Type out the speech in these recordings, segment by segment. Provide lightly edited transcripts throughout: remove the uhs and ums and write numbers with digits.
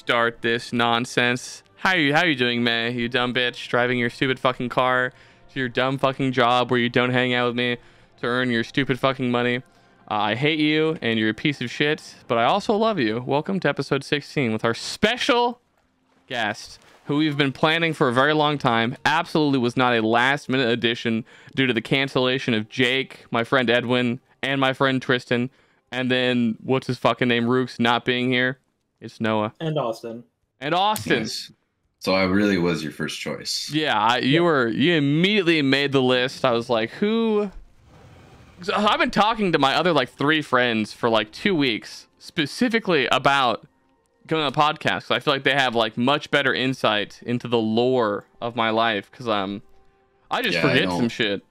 start this nonsense. How you doing, man? You dumb bitch driving your stupid fucking car to your dumb fucking job where you don't hang out with me to earn your stupid fucking money. I hate you and you're a piece of shit, but I also love you. Welcome to episode 16 with our special guest, who we've been planning for a very long time. Absolutely was not a last minute addition due to the cancellation of Jake, my friend Edwin, and my friend Tristan. And then what's his fucking name, Rooks, not being here. It's Noah. And Austin. Yes. So I really was your first choice. Yeah, you immediately made the list. I was like, who? So I've been talking to my other like 3 friends for like 2 weeks specifically about going on a podcast. I feel like they have like much better insight into the lore of my life because I just forget some shit.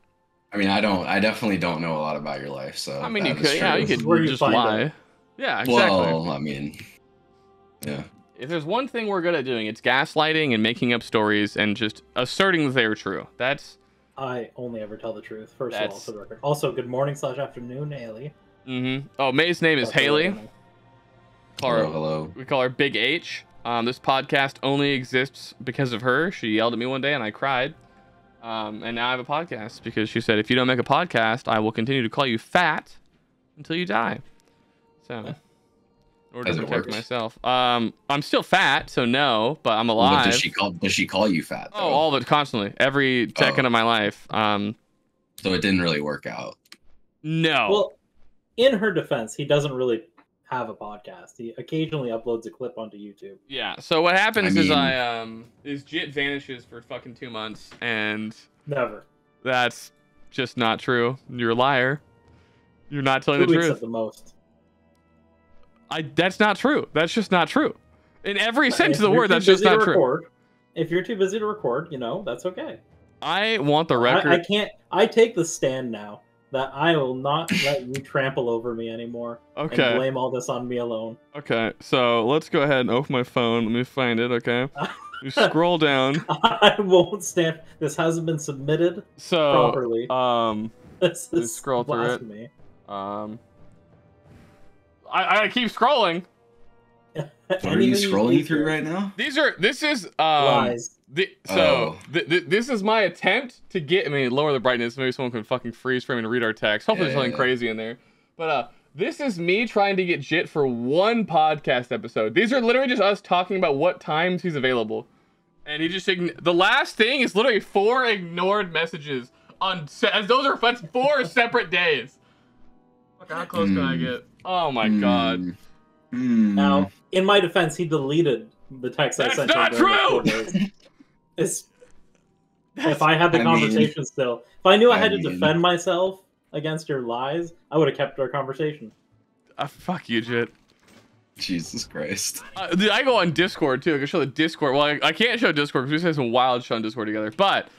I mean, I definitely don't know a lot about your life. So I mean, you could just lie. Yeah, exactly. Well, I mean, yeah. If there's one thing we're good at doing, it's gaslighting and making up stories and just asserting that they're true. I only ever tell the truth. First of all, for the record. Also, good morning/afternoon, Haley. Oh, May's name is Haley. Hello. We call her Big H. This podcast only exists because of her. She yelled at me one day and I cried. And now I have a podcast because she said, if you don't make a podcast, I will continue to call you fat until you die. So, in order to protect myself. I'm still fat, so no, but I'm alive. Well, does she call you fat, though? Oh, all of it, constantly. Every second of my life. So it didn't really work out. No. Well, in her defense, he doesn't really have a podcast. He occasionally uploads a clip onto YouTube. Yeah, so what happens is Jit vanishes for fucking 2 months, and never. That's just not true. You're a liar. You're not telling the truth. 2 weeks at the most. That's not true. That's just not true. In every sense of the word, that's just not true. If you're too busy to record, that's okay. I want the record. I take the stand now that I will not let you trample over me anymore. Okay. And blame all this on me alone. Okay, so let's go ahead and open my phone. Let me find it, okay? You scroll down. I won't stand. This hasn't been submitted properly. This is scroll blasphemy. Through it. I keep scrolling. What are you scrolling through right now? This is lies. This is my attempt to get. I mean, lower the brightness. Maybe someone can fucking freeze frame and read our text. Hopefully, there's something crazy in there. But this is me trying to get Jit for one podcast episode. These are literally just us talking about what times he's available, and he just the last thing is literally 4 ignored messages on as those are 4 separate days. Fuck, how close can I get? Oh my god. Now, in my defense, he deleted the text I sent him. That's not true! If I had the conversation still, if I knew I had to defend myself against your lies, I would have kept our conversation. Fuck you, Jit. Jesus Christ. Dude, I go on Discord too. I can show the Discord. Well, I can't show Discord because we have some wild shit on Discord together. But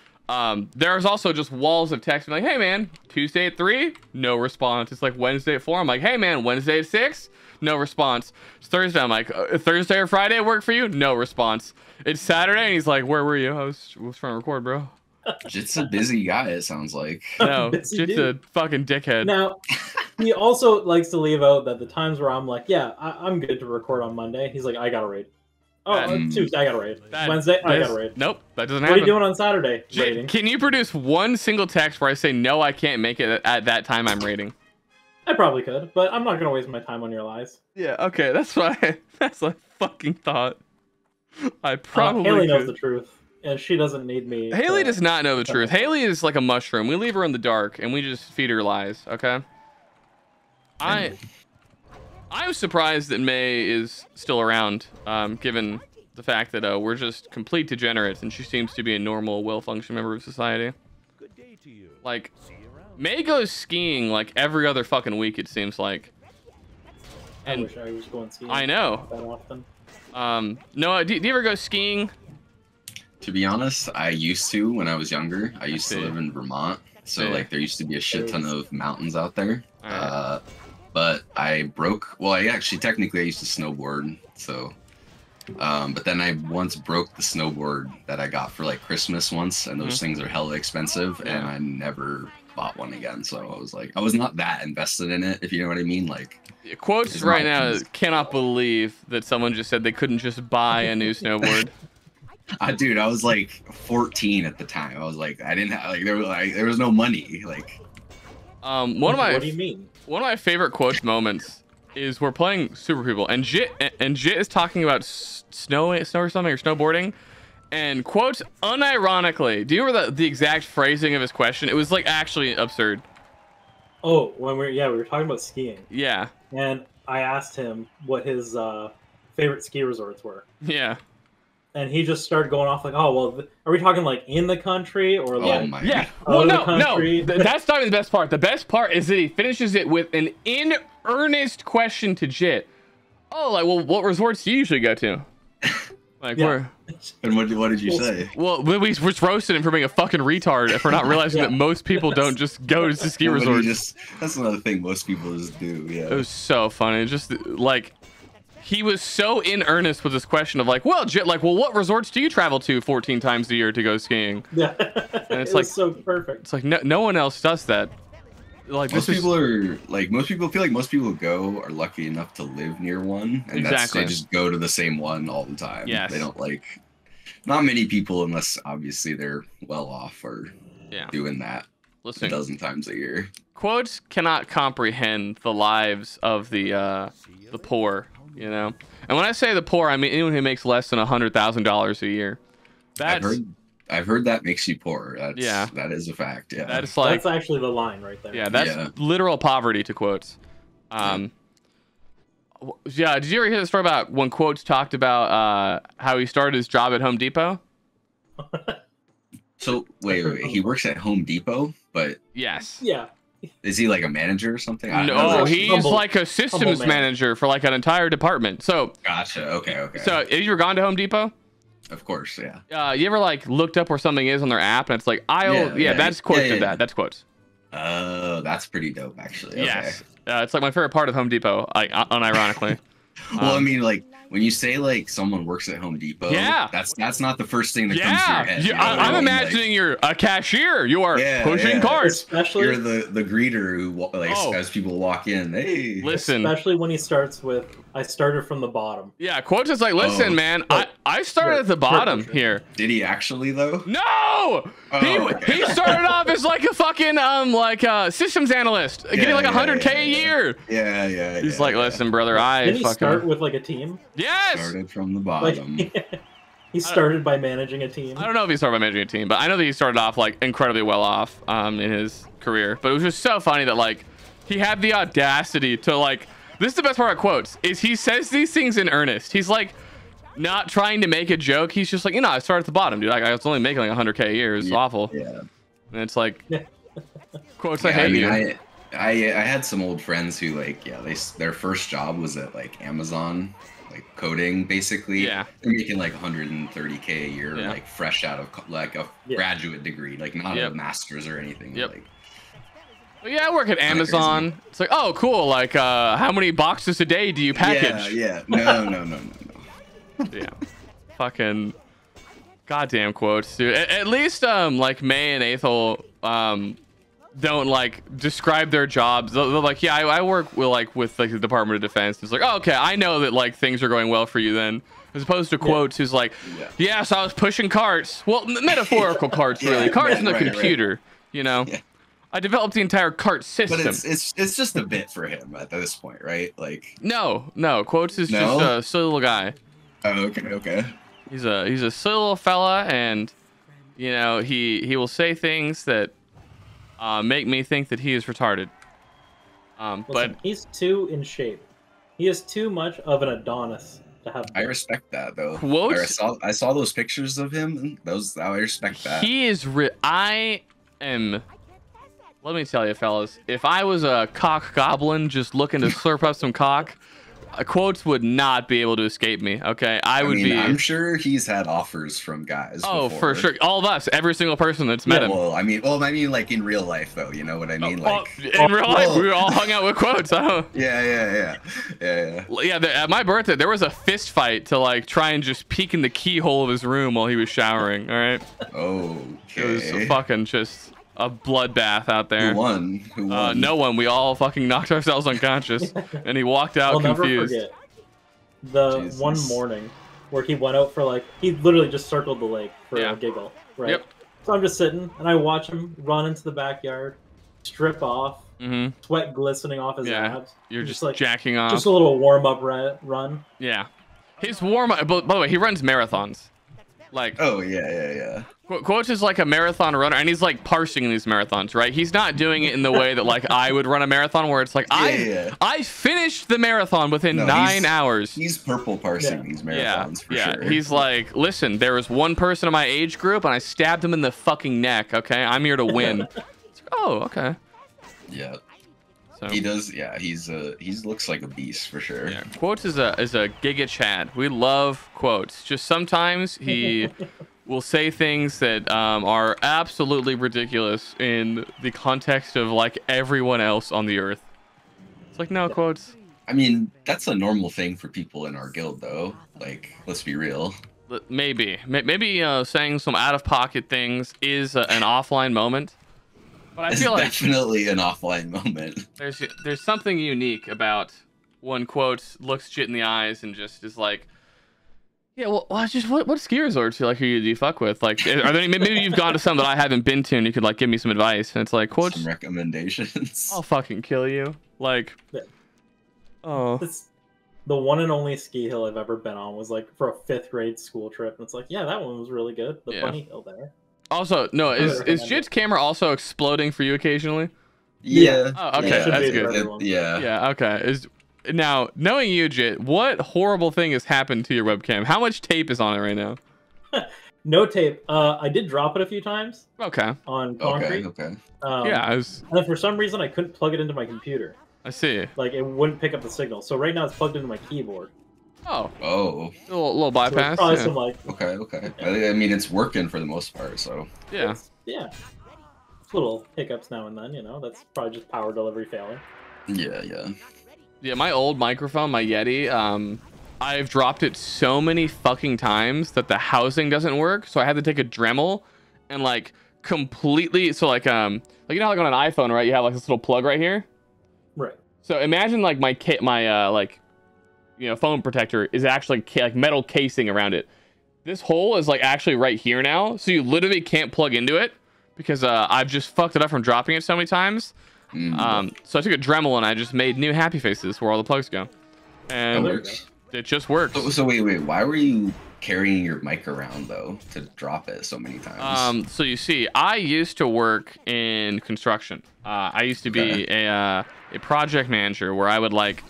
there's also just walls of text like, hey man, Tuesday at 3, no response. It's like Wednesday at 4. I'm like, hey man, Wednesday at 6, no response. It's Thursday. I'm like, Thursday or Friday work for you? No response. It's Saturday, and he's like, where were you? I was trying to record, bro. Jit's a busy guy, it sounds like. No, Jit's a fucking dickhead. Now, he also likes to leave out that the times where I'm like, yeah, I'm good to record on Monday. He's like, I got a raid. Oh, Tuesday, I got a raid. Wednesday, I got a raid. Nope, that doesn't happen. happen. What are you doing on Saturday? Jit, can you produce one single text where I say, no, I can't make it at that time I'm raiding? I probably could, but I'm not going to waste my time on your lies. Yeah, okay, that's what I fucking thought. I probably Haley knows the truth, and she doesn't need me. Haley does not know the truth. Haley is like a mushroom. We leave her in the dark, and we just feed her lies, okay? I'm surprised that May is still around, given the fact that we're just complete degenerates, and she seems to be a normal, well-functioning member of society. Good day to you. Like, May goes skiing like every other fucking week, it seems like. And I wish I was going skiing. I know. That often. Noah, do you ever go skiing? To be honest, I used to when I was younger. I used to live in Vermont, so like there used to be a shit ton of mountains out there. But I broke. Well, I used to snowboard. So, but then I once broke the snowboard that I got for like Christmas once, and those things are hella expensive, and I never bought one again. So I was like, I was not that invested in it, if you know what I mean. Like, quotes right now cannot believe that someone just said they couldn't just buy a new snowboard. Dude, I was like 14 at the time. I was like, I didn't have there was no money. Like, what do you mean? One of my favorite quotes moments is we're playing Super People, and Jit is talking about snow or something, or snowboarding, and quotes unironically. Do you remember the exact phrasing of his question? It was like actually absurd. Oh, when we were talking about skiing. Yeah. And I asked him what his favorite ski resorts were. Yeah. And he just started going off like, oh, well, are we talking like in the country or like Well, no, that's not the best part. The best part is that he finishes it with an in earnest question to Jit. Oh, like, well, what resorts do you usually go to? Like, where? And what did you say? Well, we just roasted him for being a fucking retard for not realizing that most people don't just go to ski resorts. That's another thing most people just do. Yeah. It was so funny. Just like, he was so in earnest with this question of like, well, Jit, like, well, what resorts do you travel to 14 times a year to go skiing? Yeah. And it's like so perfect. It's like no one else does that. Like, most people feel like most people are lucky enough to live near one, and they just go to the same one all the time. Yes. They don't not many people, unless obviously they're well off, are doing that a dozen times a year. Quotes cannot comprehend the lives of the poor, you know. And when I say the poor, I mean anyone who makes less than $100,000 a year. I've heard that makes you poor. That is a fact. Yeah, that's actually the line right there. Yeah, that's literal poverty to quotes. Did you ever hear the story about when Quotes talked about how he started his job at Home Depot? So wait, he works at Home Depot, but yes, yeah. Is he like a manager or something? No, he's like a systems manager for like an entire department. So gotcha. Okay. So have you ever gone to Home Depot? Of course, yeah. You ever like looked up where something is on their app and it's like that's Quotes of that. That's Quotes. That's pretty dope, actually. Okay. Yes. It's like my favorite part of Home Depot, like unironically. Well, I mean, like when you say like someone works at Home Depot, that's not the first thing that comes to your head. You know I'm imagining you're a cashier. You are pushing carts. Especially you're the greeter who as people walk in. Hey, listen. Especially when he starts with, "I started from the bottom." Yeah, Quotes is like, listen, man, I started at the bottom here. Did he actually though? No, he started off as like a fucking systems analyst, getting like $100K a year. Yeah. He's like, listen, brother, Did he start with like a team? Yes. Started from the bottom. He started by managing a team. I don't know if he started by managing a team, but I know that he started off like incredibly well off in his career. But it was just so funny that like he had the audacity to like. This is the best part of Quotes is he says these things in earnest. He's like not trying to make a joke. He's just like, I started at the bottom, dude. Like, I was only making like $100K a year. It's awful. Yeah. And it's like, Quotes, I hate you. I had some old friends who their first job was at like Amazon, like coding basically. Yeah. They're making like $130K a year, like fresh out of like a graduate degree, like not a master's or anything. Yep. Like, well, I work at Amazon. It's like, oh, cool. Like, how many boxes a day do you package? Yeah. No. Yeah. Fucking goddamn Quotes, dude. At least like May and Athel don't like describe their jobs. They're like, yeah, I work with the Department of Defense. It's like, oh, okay, I know that like things are going well for you then. As opposed to Quotes, who's like, so I was pushing carts. Well, metaphorical carts, really. Carts in the computer, you know. Yeah. I developed the entire cart system. But it's just a bit for him at this point, right? Like no, Quotes is just a silly little guy. Oh, okay. He's a silly little fella, and he will say things that make me think that he is retarded. But he's too in shape. He is too much of an Adonis to have. I respect that though. Quotes. I saw those pictures of him. I respect that. He is. I am. Let me tell you, fellas, if I was a cock goblin just looking to slurp up some cock, Quotes would not be able to escape me. Okay, I would be. I'm sure he's had offers from guys. Oh, before. for sure, all of us, every single person that's met him. Well, I mean, like in real life, though. You know what I mean? In real life, we all hung out with Quotes. Huh? Yeah. At my birthday, there was a fist fight to like try and just peek in the keyhole of his room while he was showering. All right. Okay. It was fucking just. a bloodbath out there. Who won? Who won? No one. We all fucking knocked ourselves unconscious, and he walked out confused. Never forget the one morning where he went out for like he literally just circled the lake for a giggle, right? Yep. So I'm just sitting and I watch him run into the backyard, strip off, sweat glistening off his abs. You're just like jacking off. Just a little warm up run. Yeah, his warm up. By the way, he runs marathons. Like, oh yeah. Quotes is like a marathon runner, and he's like parsing these marathons, right? He's not doing it in the way that like I would run a marathon, where it's like I finished the marathon within 9 hours. He's purple parsing these marathons for sure. He's like, listen, there was one person in my age group, and I stabbed him in the fucking neck. Okay, I'm here to win. It's like, oh, okay. Yeah. So. He does, yeah. He looks like a beast for sure. Yeah, Quotes is a giga Chad. We love Quotes. Just sometimes he will say things that are absolutely ridiculous in the context of like everyone else on the earth. It's like, no, Quotes. I mean, that's a normal thing for people in our guild, though. Like, let's be real. Maybe saying some out of pocket things is an offline moment. But I feel like definitely an offline moment. There's something unique about when Quotes looks shit in the eyes and just is like, yeah, well, just what ski resorts do you fuck with? Like, are there any, maybe you've gone to some that I haven't been to and you could like give me some advice? And it's like, Quotes, some recommendations. I'll fucking kill you. Like, oh. The one and only ski hill I've ever been on was like for a 5th grade school trip, and it's like, yeah, that one was really good. The bunny hill there. Also, no, is Jit's camera also exploding for you occasionally? Yeah. Oh, okay, that's good. Yeah, okay. Now, knowing you, Jit, what horrible thing has happened to your webcam? How much tape is on it right now? No tape. I did drop it a few times. Okay. On concrete. Okay. And then for some reason, I couldn't plug it into my computer. I see. Like, it wouldn't pick up the signal. So right now, it's plugged into my keyboard. Oh. A little bypass. So some, like, okay. Yeah. I mean, it's working for the most part, so. Yeah. It's little hiccups now and then, you know. That's probably just power delivery failing. Yeah, my old microphone, my Yeti, I've dropped it so many fucking times that the housing doesn't work. So I had to take a Dremel and like completely. So like you know how like on an iPhone, right? You have like this little plug right here. Right. So imagine like my like, you know, phone protector is actually like metal casing around it. This hole is like actually right here now. So you literally can't plug into it because I've just fucked it up from dropping it so many times. So I took a Dremel and I just made new happy faces where all the plugs go. And it just works. So wait, why were you carrying your mic around though to drop it so many times? So you see, I used to work in construction. I used to be a project manager where I would like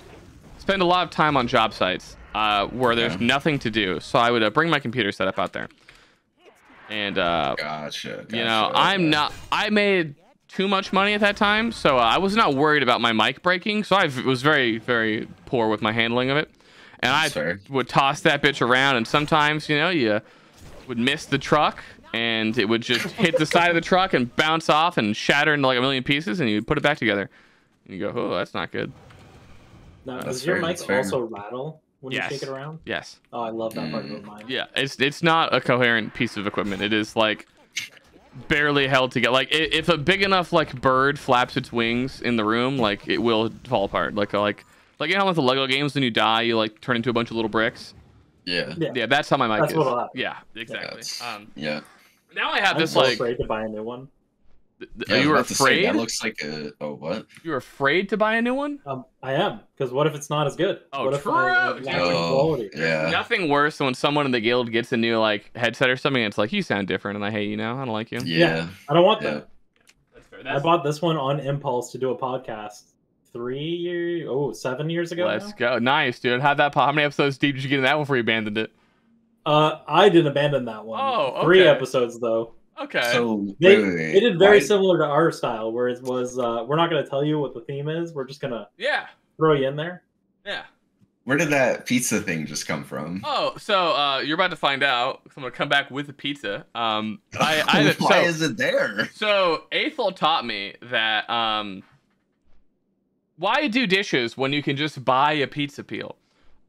spend a lot of time on job sites where there's nothing to do. So I would bring my computer setup out there. And gotcha. You know, I made too much money at that time, so I was not worried about my mic breaking. So I was very, very poor with my handling of it. And I would toss that bitch around, and sometimes, you know, you would miss the truck, and it would just hit the side of the truck and bounce off and shatter into like a million pieces, and you put it back together. And you go, oh, that's not good. Now, does your mic also rattle when you shake it around? Yes. Oh, I love that part of mine. Yeah, it's not a coherent piece of equipment. It is like barely held together. Like if a big enough like bird flaps its wings in the room, like it will fall apart. Like you know how with the Lego games when you die you like turn into a bunch of little bricks. Yeah, that's how my mic is. What'll happen. Yeah, exactly. Now I I'm have this so like afraid to buy a new one. You were afraid? That looks like a what? You're afraid to buy a new one? I am, because what if it's not as good? Oh, what true. Nothing worse than when someone in the guild gets a new like headset or something and it's like, you sound different and I hate you now. I don't like you. Yeah. I don't want that. That's fair. I bought this one on impulse to do a podcast 7 years ago. Let's go. Nice, dude. How many episodes deep did you get in that one before you abandoned it? I didn't abandon that one. Oh, okay. 3 episodes though. Okay. So they did very similar to our style, where it was we're not going to tell you what the theme is. We're just gonna throw you in there. Yeah. Where did that pizza thing just come from? Oh, so you're about to find out. I'm gonna come back with a pizza. Why is it there? So Aethel taught me that why do dishes when you can just buy a pizza peel?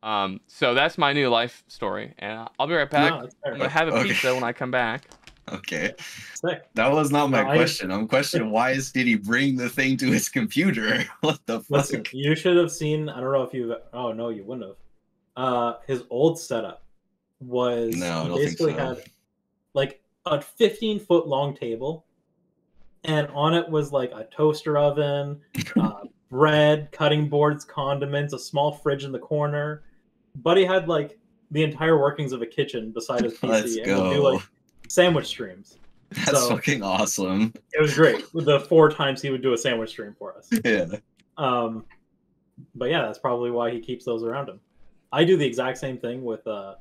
So that's my new life story, and I'll be right back. I'm gonna have a pizza when I come back. Okay. Sick. That was not my question. I'm questioning did he bring the thing to his computer? What the fuck? Listen, you should have seen. I don't know if you. Oh no, you wouldn't have. His old setup was basically had like a 15-foot long table, and on it was like a toaster oven, bread, cutting boards, condiments, a small fridge in the corner. Buddy had like the entire workings of a kitchen beside his PC. Let's and go. would do like sandwich streams. That's fucking awesome. It was great. The 4 times he would do a sandwich stream for us. Yeah. But yeah, that's probably why he keeps those around him. I do the exact same thing with I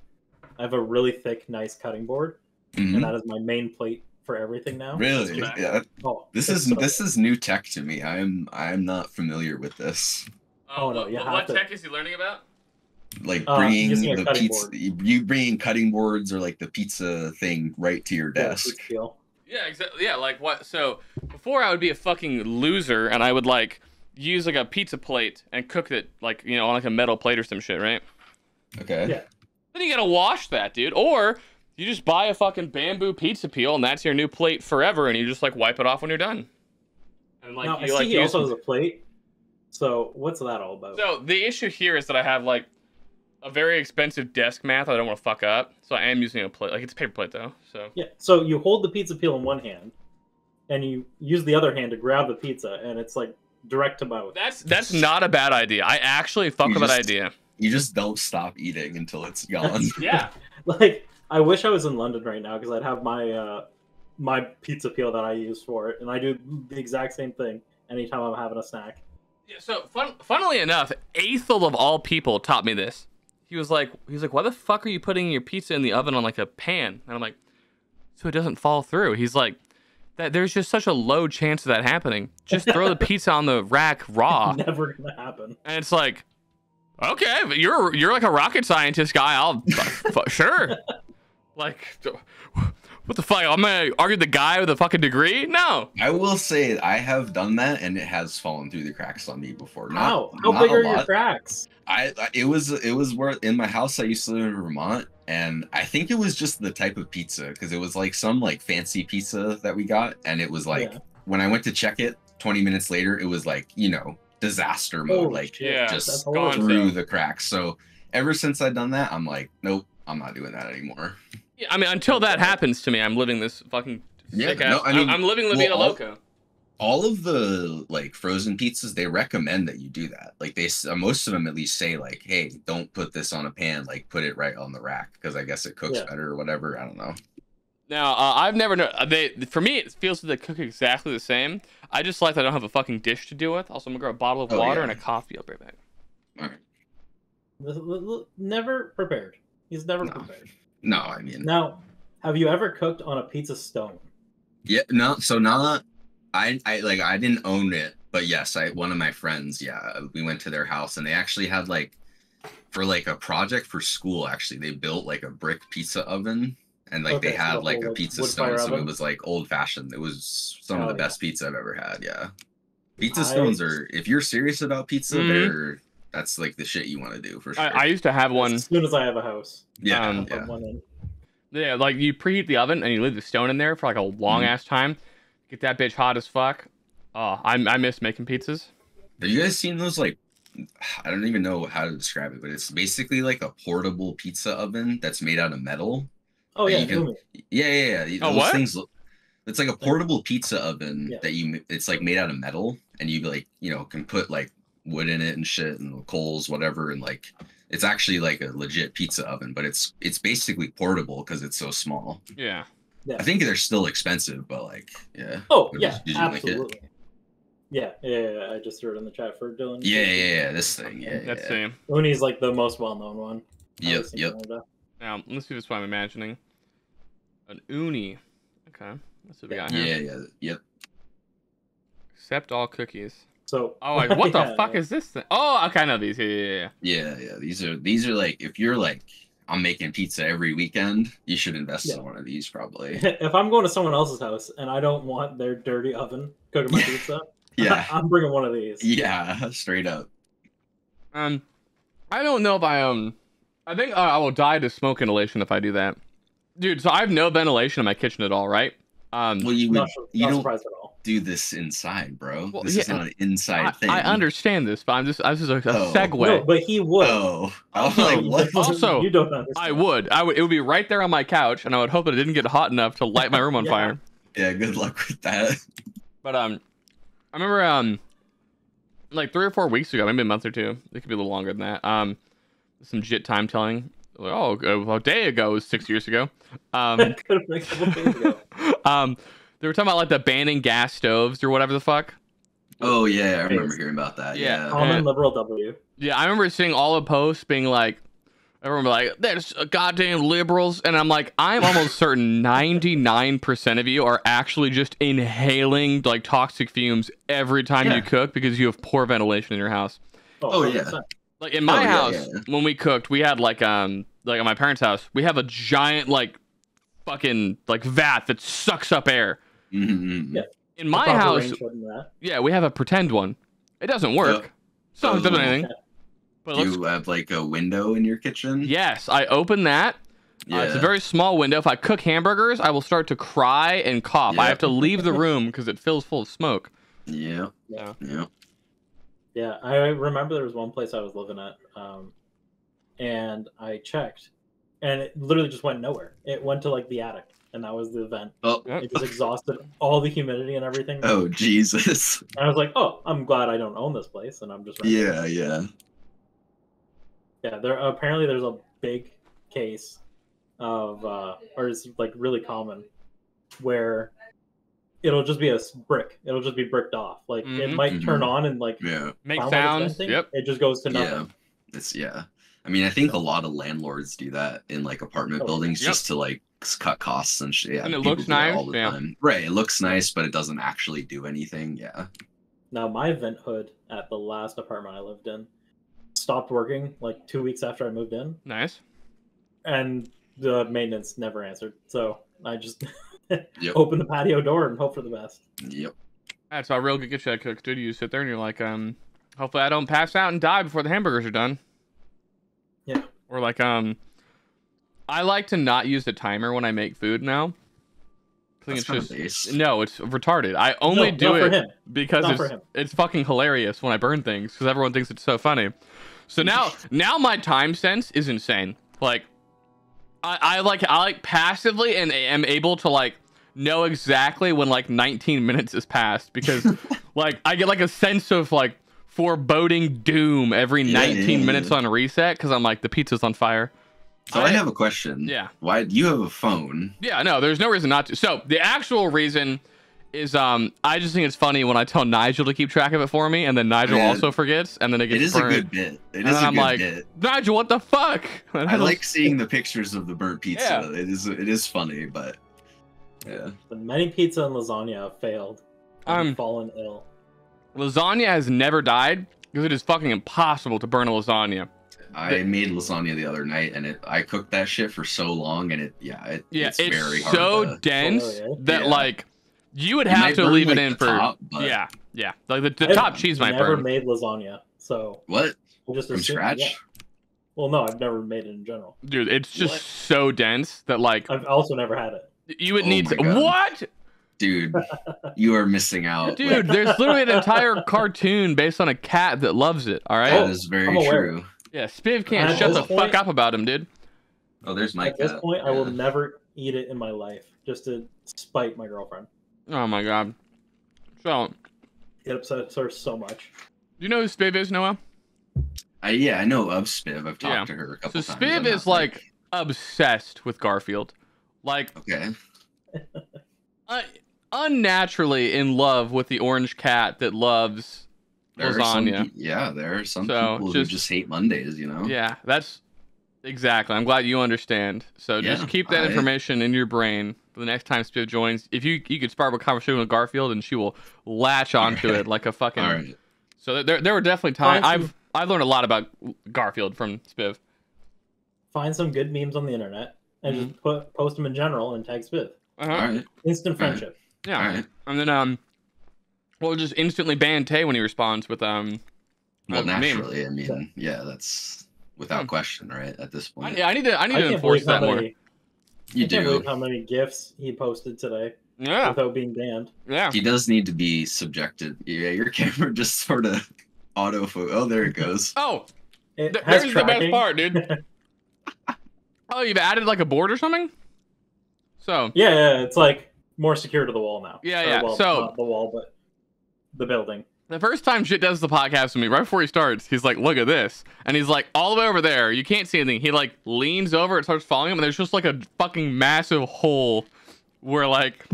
have a really thick, nice cutting board, and that is my main plate for everything now. Really? Yeah. Oh, this is new tech to me. I am not familiar with this. Oh no, what tech is he learning about? Like bringing the pizza, you bringing cutting boards or like the pizza thing right to your desk. Yeah, exactly. Yeah, like what? So before I would be a fucking loser, and I would like use like a pizza plate and cook it like on like a metal plate or some shit, right? Okay. Yeah. Then you gotta wash that, dude. Or you just buy a fucking bamboo pizza peel, and that's your new plate forever, and you just like wipe it off when you're done. And like now, I see he also has a plate. So what's that all about? So the issue here is that I have like a very expensive desk mat that I don't want to fuck up, so I am using a plate. Like it's a paper plate though, so. Yeah. So you hold the pizza peel in one hand, and you use the other hand to grab the pizza, and it's like direct to mouth. That's not a bad idea. I actually fuck with that idea. You just don't stop eating until it's gone. Yeah. Like I wish I was in London right now because I'd have my my pizza peel that I use for it, and I do the exact same thing anytime I'm having a snack. Yeah. So funnily enough, Aethel of all people taught me this. He was like, why the fuck are you putting your pizza in the oven on like a pan? And I'm like, so it doesn't fall through. He's like, that there's just such a low chance of that happening. Just throw the pizza on the rack raw. Never gonna happen. And it's like, okay, but you're like a rocket scientist guy. I'll sure. Like, what the fuck? I'm gonna argue the guy with a fucking degree? No. I will say I have done that, and it has fallen through the cracks on me before. How big are your cracks? It was where in my house I used to live in Vermont, and I think it was just the type of pizza because it was like some like fancy pizza that we got, and it was like when I went to check it 20 minutes later, it was like disaster mode, just gone through the cracks. So ever since I've done that, I'm like, nope, I'm not doing that anymore. Yeah, I mean, until that happens to me, I'm living this fucking I'm living La Vida Loca. All of the like frozen pizzas, they recommend that you do that. Like most of them at least say like, hey, don't put this on a pan, like put it right on the rack because I guess it cooks better or whatever. I don't know. Now, I've never known. For me, it feels like they cook exactly the same. I just like that I don't have a fucking dish to deal with. Also, I'm gonna grab a bottle of water and a coffee. I'll be right back. All right. Never prepared. He's never prepared. No, I mean. Now, have you ever cooked on a pizza stone? Yeah, no. So not. I didn't own it, but yes, one of my friends, we went to their house and they actually had like, for like a project for school, actually, they built like a brick pizza oven and like they had like a pizza stone, so it was like old fashioned. It was some of the best pizza I've ever had. Yeah, pizza stones are, if you're serious about pizza, that's like the shit you want to do for sure. I used to have one as soon as I have a house. Yeah, like you preheat the oven and you leave the stone in there for like a long ass time. Get that bitch hot as fuck. Oh, I miss making pizzas. Have you guys seen those, like, I don't even know how to describe it, but it's basically like a portable pizza oven that's made out of metal. Oh, yeah. Yeah. Oh, those things, it's like a portable pizza oven that it's like made out of metal, and you like, can put like wood in it and shit and coals, whatever. And like, it's actually like a legit pizza oven, but it's basically portable because it's so small. Yeah. Yeah. I think they're still expensive, but like, yeah. Oh, yeah, absolutely. Yeah. I just threw it in the chat for Dylan. Yeah, this thing. That's same. Uni's like the most well-known one. Yep. Now, let's see if it's what I'm imagining. An uni. Okay. That's what we got here. Yeah, yep. Accept all cookies. So. Oh, like, what the fuck is this thing? Oh, okay, I know these. Yeah. These are like, if you're like, I'm making pizza every weekend, you should invest in one of these probably. If I'm going to someone else's house and I don't want their dirty oven cooking my pizza, I'm bringing one of these. Yeah, straight up. I don't know if I think I will die to smoke inhalation if I do that. dude. So I have no ventilation in my kitchen at all, right? Well, you don't do this inside, bro. Well, this is not an inside thing. I understand this, but this is a segue. No, but he would. I was like, what? Also, you don't understand. I would. It would be right there on my couch, and I would hope that it didn't get hot enough to light my room on fire. Yeah, good luck with that. But I remember like 3 or 4 weeks ago, maybe a month or two. It could be a little longer than that. Some jit time telling. Oh, a day ago was 6 years ago. Could have been a couple days ago. They were talking about like the banning gas stoves or whatever the fuck. Oh yeah, I remember hearing about that. Yeah. Common liberal W. Yeah, I remember seeing all the posts being like, everyone be like, "There's goddamn liberals," and I'm like, I'm almost certain 99% of you are actually just inhaling like toxic fumes every time you cook because you have poor ventilation in your house. Oh yeah. Like in my house, when we cooked, we had like at my parents' house, we have a giant like fucking like vat that sucks up air. Mm-hmm. Yeah. In my house, we have a pretend one. It doesn't work. So it doesn't anything. But do you have like a window in your kitchen? Yes, I open that. Yeah. It's a very small window. If I cook hamburgers, I will start to cry and cough. I have to leave the room because it fills full of smoke. Yeah. Yeah, I remember there was one place I was living at, and I checked, and it literally just went nowhere. It went to like the attic, and that was the vent. Oh, it just exhausted all the humidity and everything. Oh Jesus! And I was like, oh, I'm glad I don't own this place, and I'm just yeah. Apparently there's a big case of, or it's like really common, where it'll just be a brick. It'll just be bricked off. Like it might turn on and like make sounds. Yep. It just goes to nothing. Yeah. I mean, I think a lot of landlords do that in like apartment buildings just to like cut costs and shit. Yeah, and it looks nice all the time. Right. It looks nice, but it doesn't actually do anything. Yeah. Now my vent hood at the last apartment I lived in stopped working like 2 weeks after I moved in. Nice. And the maintenance never answered. So I just open the patio door and hope for the best. Yep. That's how real good get you cook, dude. You sit there and you're like, hopefully I don't pass out and die before the hamburgers are done. Yeah. Or like, I like to not use the timer when I make food now. I think it's just no, it's retarded. I only do it because it's fucking hilarious when I burn things because everyone thinks it's so funny. So now my time sense is insane. Like, I like passively and am able to like know exactly when like 19 minutes has passed because like I get like a sense of like foreboding doom every 19 minutes on reset because I'm like the pizza's on fire. So I have a question. Yeah. Why do you have a phone? Yeah, no, there's no reason not to. So the actual reason is I just think it's funny when I tell Nigel to keep track of it for me, and then Nigel also forgets, and then it gets burned. It is a good bit. It is a good bit. Nigel, what the fuck? I like seeing the pictures of the burnt pizza. Yeah. It is funny, but yeah. Many pizza and lasagna have failed. And fallen ill. Lasagna has never died because it is fucking impossible to burn a lasagna. I made lasagna the other night, and I cooked that shit for so long, and it's very hard. So dense that like you would have to leave it in for like the top cheese might burn. I've never made lasagna, so what? Just from scratch? Yeah. Well, no, I've never made it in general. Dude, it's just so dense that like I've also never had it. You would need to what? Dude, you are missing out. Dude, there's literally an entire cartoon based on a cat that loves it. All right, that is very true. Yeah, Spiv can't shut the fuck up about him, dude. Oh, there's my cat. At this point, I will never eat it in my life, just to spite my girlfriend. Oh my god. So, it upsets her so much. Do you know who Spiv is, Noah? I know of Spiv. I've talked to her a couple times. So Spiv is like obsessed with Garfield. Like, okay. Unnaturally in love with the orange cat that loves lasagna. There are some people who just hate Mondays, you know? Yeah, that's exactly. I'm glad you understand. So just keep that information in your brain for the next time Spiv joins. If you could spark a conversation with Garfield and she will latch onto it like a fucking... All right. So there were definitely times... I've learned a lot about Garfield from Spiv. Find some good memes on the internet and just post them in general and tag Spiv. All right. Instant friendship. Yeah. All right. And then we'll just instantly ban Tay when he responds with well, naturally, meme. I mean, that's without question, right? At this point. I need to enforce that more. You do. I can't believe how many GIFs he posted today. Yeah. Without being banned. Yeah. He does need to be subjected. Yeah, your camera just sort of oh, there it goes. Oh, It there's has the best tracking. part, dude. Oh, you've added like a board or something? So. Yeah, it's like more secure to the wall now. Yeah, Or, yeah. well, So not the wall, but the building. the first time Shit does the podcast with me, right before he starts, he's like, look at this. And he's like, all the way over there, you can't see anything. He like leans over, it starts following him, and there's just like a fucking massive hole where like,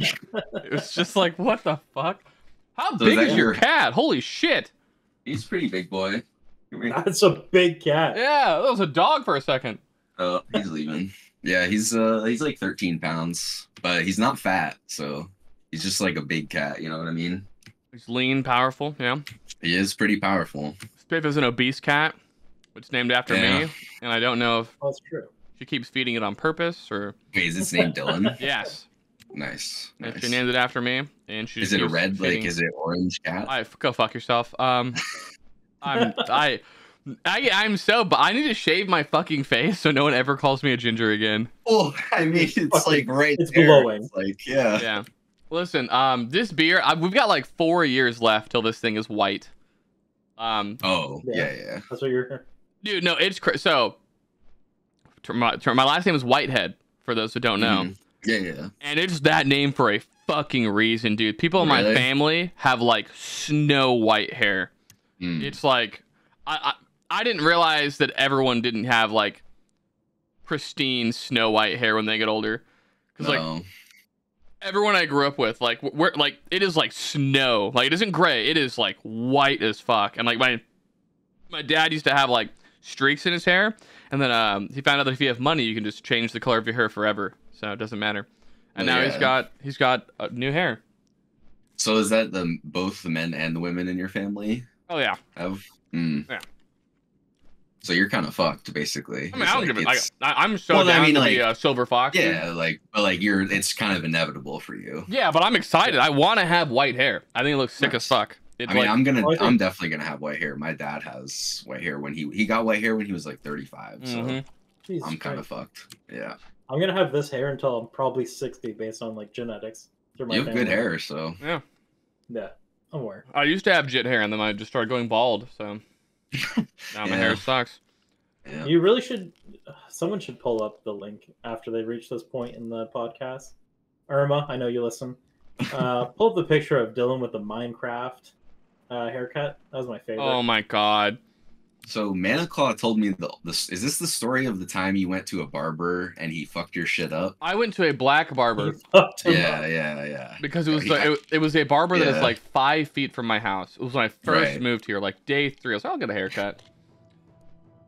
it's just like, what the fuck? How big is your cat? Holy shit. He's a pretty big boy. That's a big cat. Yeah, that was a dog for a second. Oh, he's leaving. Yeah, he's like 13 pounds, but he's not fat, so he's just like a big cat, you know what I mean? He's lean, powerful, yeah. He is pretty powerful. Spiff is an obese cat, which is named after me, and I don't know if that's true. She keeps feeding it on purpose, or... Okay, is its name Dylan? Yes. Nice. She named it after me, and she. Is it a red? Like, is it orange cat? Go fuck yourself. I'm so. But I need to shave my fucking face so no one ever calls me a ginger again. Oh, I mean, it's like right it's there. glowing. It's like, yeah. Yeah. Listen, this beer, we've got like 4 years left till this thing is white. Oh, yeah. That's what you're. Dude, no, it's so. My last name is Whitehead. For those who don't know. Yeah. And it's that name for a fucking reason, dude. People in my family have like snow white hair. It's like I didn't realize that everyone didn't have like pristine snow white hair when they get older. Because like everyone I grew up with, like we're like it is like snow. Like it isn't gray. It is like white as fuck. And like my dad used to have like streaks in his hair, and then he found out that if you have money, you can just change the color of your hair forever. So it doesn't matter. And now he's got new hair. So is that both the men and the women in your family? Oh yeah. Have? Yeah. So you're kind of fucked, basically. I mean, I don't give it. I'm so down to be a silver fox. Yeah, but it's kind of inevitable for you. Yeah, but I'm excited. I want to have white hair. I think it looks sick as fuck. I mean, I'm definitely gonna have white hair. My dad has white hair when he got white hair when he was like 35. So I'm kind of fucked. Yeah. I'm gonna have this hair until I'm probably 60, based on like genetics. You have good hair, so yeah. Yeah, I'm aware. I used to have jit hair, and then I just started going bald. So now my hair sucks. Yeah. You really should. Someone should pull up the link after they reach this point in the podcast. Irma, I know you listen. Pull up the picture of Dylan with the Minecraft haircut. That was my favorite. Oh my god. So Maniclaw told me this. Is this the story of the time you went to a barber and he fucked your shit up? I went to a black barber. Yeah. Because it was it was a barber that is like 5 feet from my house. It was when I first moved here, like day 3. I was like, I'll get a haircut.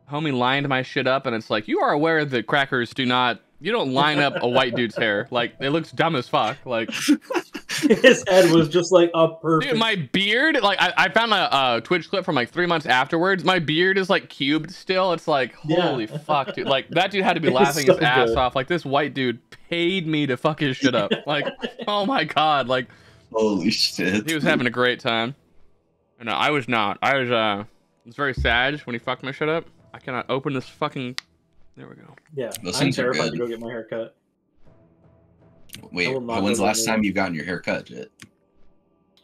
Homie lined my shit up, and it's like, you are aware that crackers you don't line up a white dude's hair. Like, it looks dumb as fuck. Like, his head was just like a perfect. Dude, my beard, like, I found a Twitch clip from like 3 months afterwards. My beard is like cubed still. It's like, holy fuck, dude. Like, that dude had to be laughing his ass off. Like, this white dude paid me to fuck his shit up. Like, oh my god. Like, holy shit. He was having a great time. No, I was not. I was very sad when he fucked my shit up. I cannot open this fucking. There we go. Yeah, I'm terrified to go get my hair cut. Wait, when's the last time you've gotten your hair cut, Jit?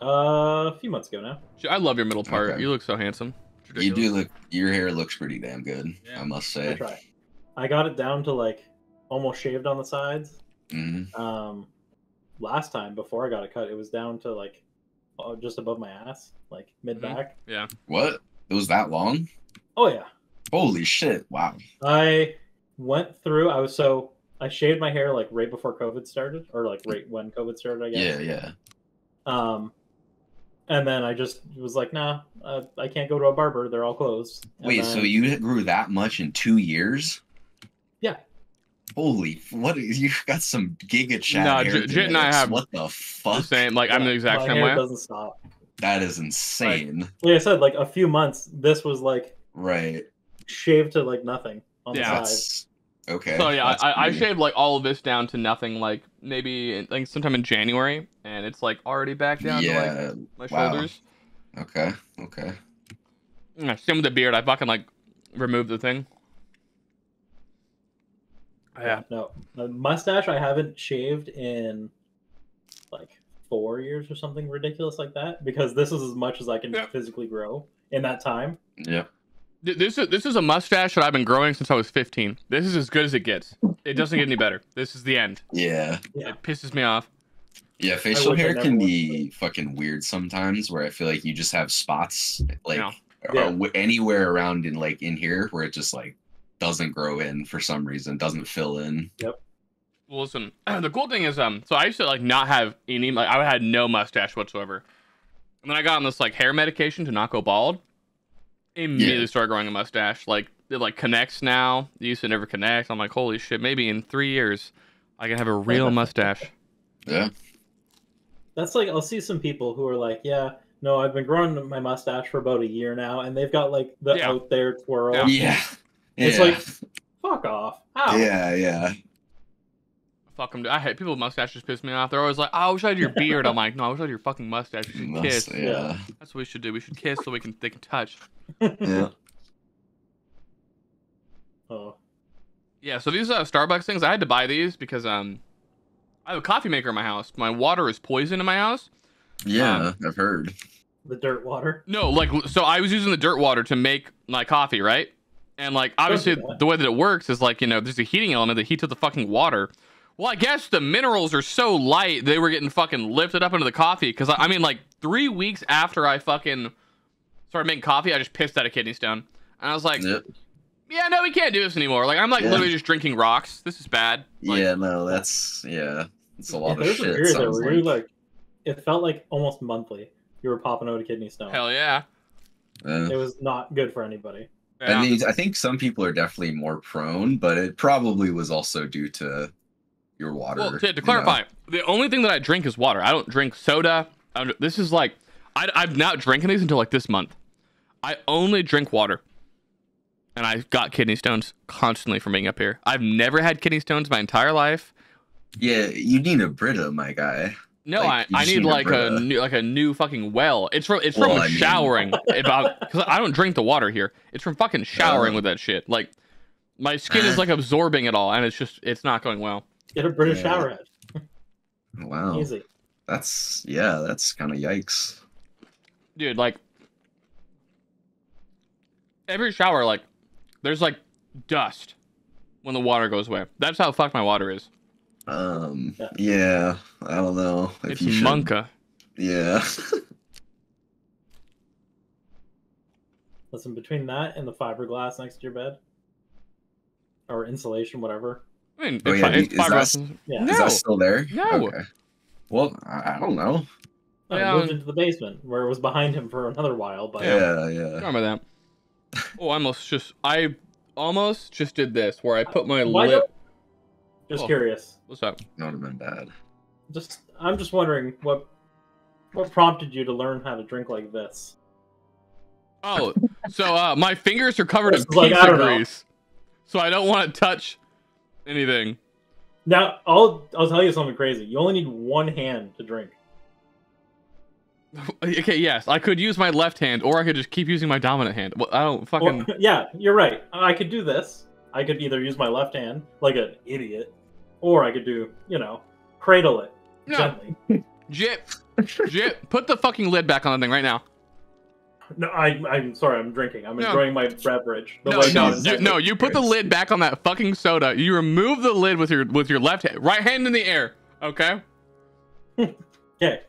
A few months ago now. I love your middle part. Okay. You look so handsome. You do look. Your hair looks pretty damn good. Yeah. I must say. I try. I got it down to like almost shaved on the sides. Last time before I got it cut, it was down to like just above my ass, like mid back. Yeah. What? It was that long? Oh yeah. Holy shit! Wow. I went through. I shaved my hair like right before COVID started, or like right when COVID started, I guess. Yeah. And then I just was like, nah, I can't go to a barber. They're all closed. Wait, so you grew that much in 2 years? Yeah. Holy, you got some giga chat. No, Jit and I have what the fuck? The same, like I'm the exact same way. My hair doesn't stop. That is insane. Like I said, like a few months, this was like shaved to like nothing on the side. Okay. So yeah, I shaved like all of this down to nothing, like maybe like sometime in January, and it's like already back down to like my shoulders. Okay. Same with the beard. I fucking like removed the thing. Yeah. No, the mustache I haven't shaved in like 4 years or something ridiculous like that, because this is as much as I can physically grow in that time. Yeah. This is a mustache that I've been growing since I was 15. This is as good as it gets. It doesn't get any better. This is the end. Yeah. It pisses me off. Yeah, facial hair can be fucking weird sometimes, where I feel like you just have spots like anywhere around in here where it just like doesn't grow in for some reason, doesn't fill in. Yep. Well, listen, the cool thing is, so I used to like not have any, like I had no mustache whatsoever, and then I got on this like hair medication to not go bald. Immediately started growing a mustache. Like it like connects now. It used to never connect. I'm like, holy shit! Maybe in 3 years, I can have a real mustache. Yeah. That's like, I'll see some people who are like, yeah, no, I've been growing my mustache for about a year now, and they've got like the out there twirl. Yeah. It's like, fuck off. How? Yeah. Fuck them. I hate people with mustaches. Piss me off. They're always like, oh, I wish I had your beard. I'm like, no, I wish I had your fucking mustache. We should kiss. Yeah. That's what we should do. We should kiss so they can touch. Yeah. Oh. Yeah. So these Starbucks things, I had to buy these because I have a coffee maker in my house. My water is poison in my house. Yeah, I've heard. The dirt water? No, like, so I was using the dirt water to make my coffee, right? And like, obviously the way that it works is like, you know, there's a heating element that heats up the fucking water. Well, I guess the minerals are so light, they were getting fucking lifted up into the coffee. Cause I mean, like 3 weeks after I fucking started making coffee, I just pissed out a kidney stone. And I was like, yeah, no, we can't do this anymore. Like, I'm like literally just drinking rocks. This is bad. Like, yeah, no, that's, it's a lot of shit. There's a period where you like, it felt like almost monthly you were popping out a kidney stone. Hell yeah. It was not good for anybody. Yeah. I mean, I think some people are definitely more prone, but it probably was also due to your water. Well, to clarify, the only thing that I drink is water. I don't drink soda. This is like, I've not drinking these until like this month. I only drink water. And I've got kidney stones constantly from being up here. I've never had kidney stones my entire life. Yeah, you need a Brita, my guy. No, like, I need like a new fucking well. It's from showering. Because I don't drink the water here. It's from fucking showering with that shit. Like my skin is like absorbing it all, and it's not going well. Get a British shower head. Wow. Easy. That's kind of yikes. Dude, like every shower, like there's like dust when the water goes away. That's how fucked my water is. Yeah, I don't know. It's Monka. Yeah. Listen, between that and the fiberglass next to your bed, or insulation, whatever. I mean, it's fiberglass. Is that still there? No. Okay. Well, I don't know. I moved into the basement where it was behind him for another while, but yeah. Remember that? Oh, I almost just did this where I put my lip. Just curious. What's up? Not have been bad. I'm just wondering what prompted you to learn how to drink like this. Oh, so my fingers are covered in pizza grease, so I don't want to touch anything. Now I'll tell you something crazy. You only need one hand to drink. Okay, yes, I could use my left hand, or I could just keep using my dominant hand. Well, I don't fucking. Well, yeah, you're right. I could do this. I could either use my left hand like an idiot, or I could do, cradle it gently. Jip, put the fucking lid back on the thing right now. No, I'm sorry. I'm drinking. I'm enjoying my beverage. No, you put the lid back on that fucking soda. You remove the lid with your left hand, right hand in the air. Okay. Okay.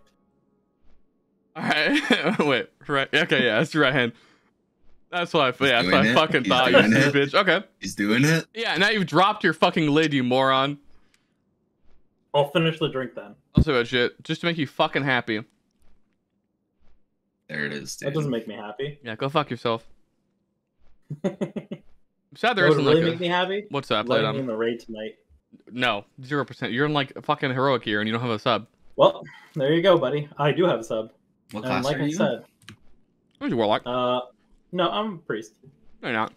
All right. Wait. Right. Okay. Yeah, that's your right hand. That's what I fucking thought. You bitch. Okay. He's doing it. Yeah. Now you've dropped your fucking lid, you moron. I'll finish the drink then. I'll say about shit just to make you fucking happy. There it is, dude. That doesn't make me happy. Yeah, go fuck yourself. I'm sad there isn't really make me happy. What's that? Letting me in the raid tonight. No, 0%. You're in like a fucking heroic gear and you don't have a sub. Well, there you go, buddy. I do have a sub. What class are you? Said, where's your warlock? No, I'm a priest. No, you're not.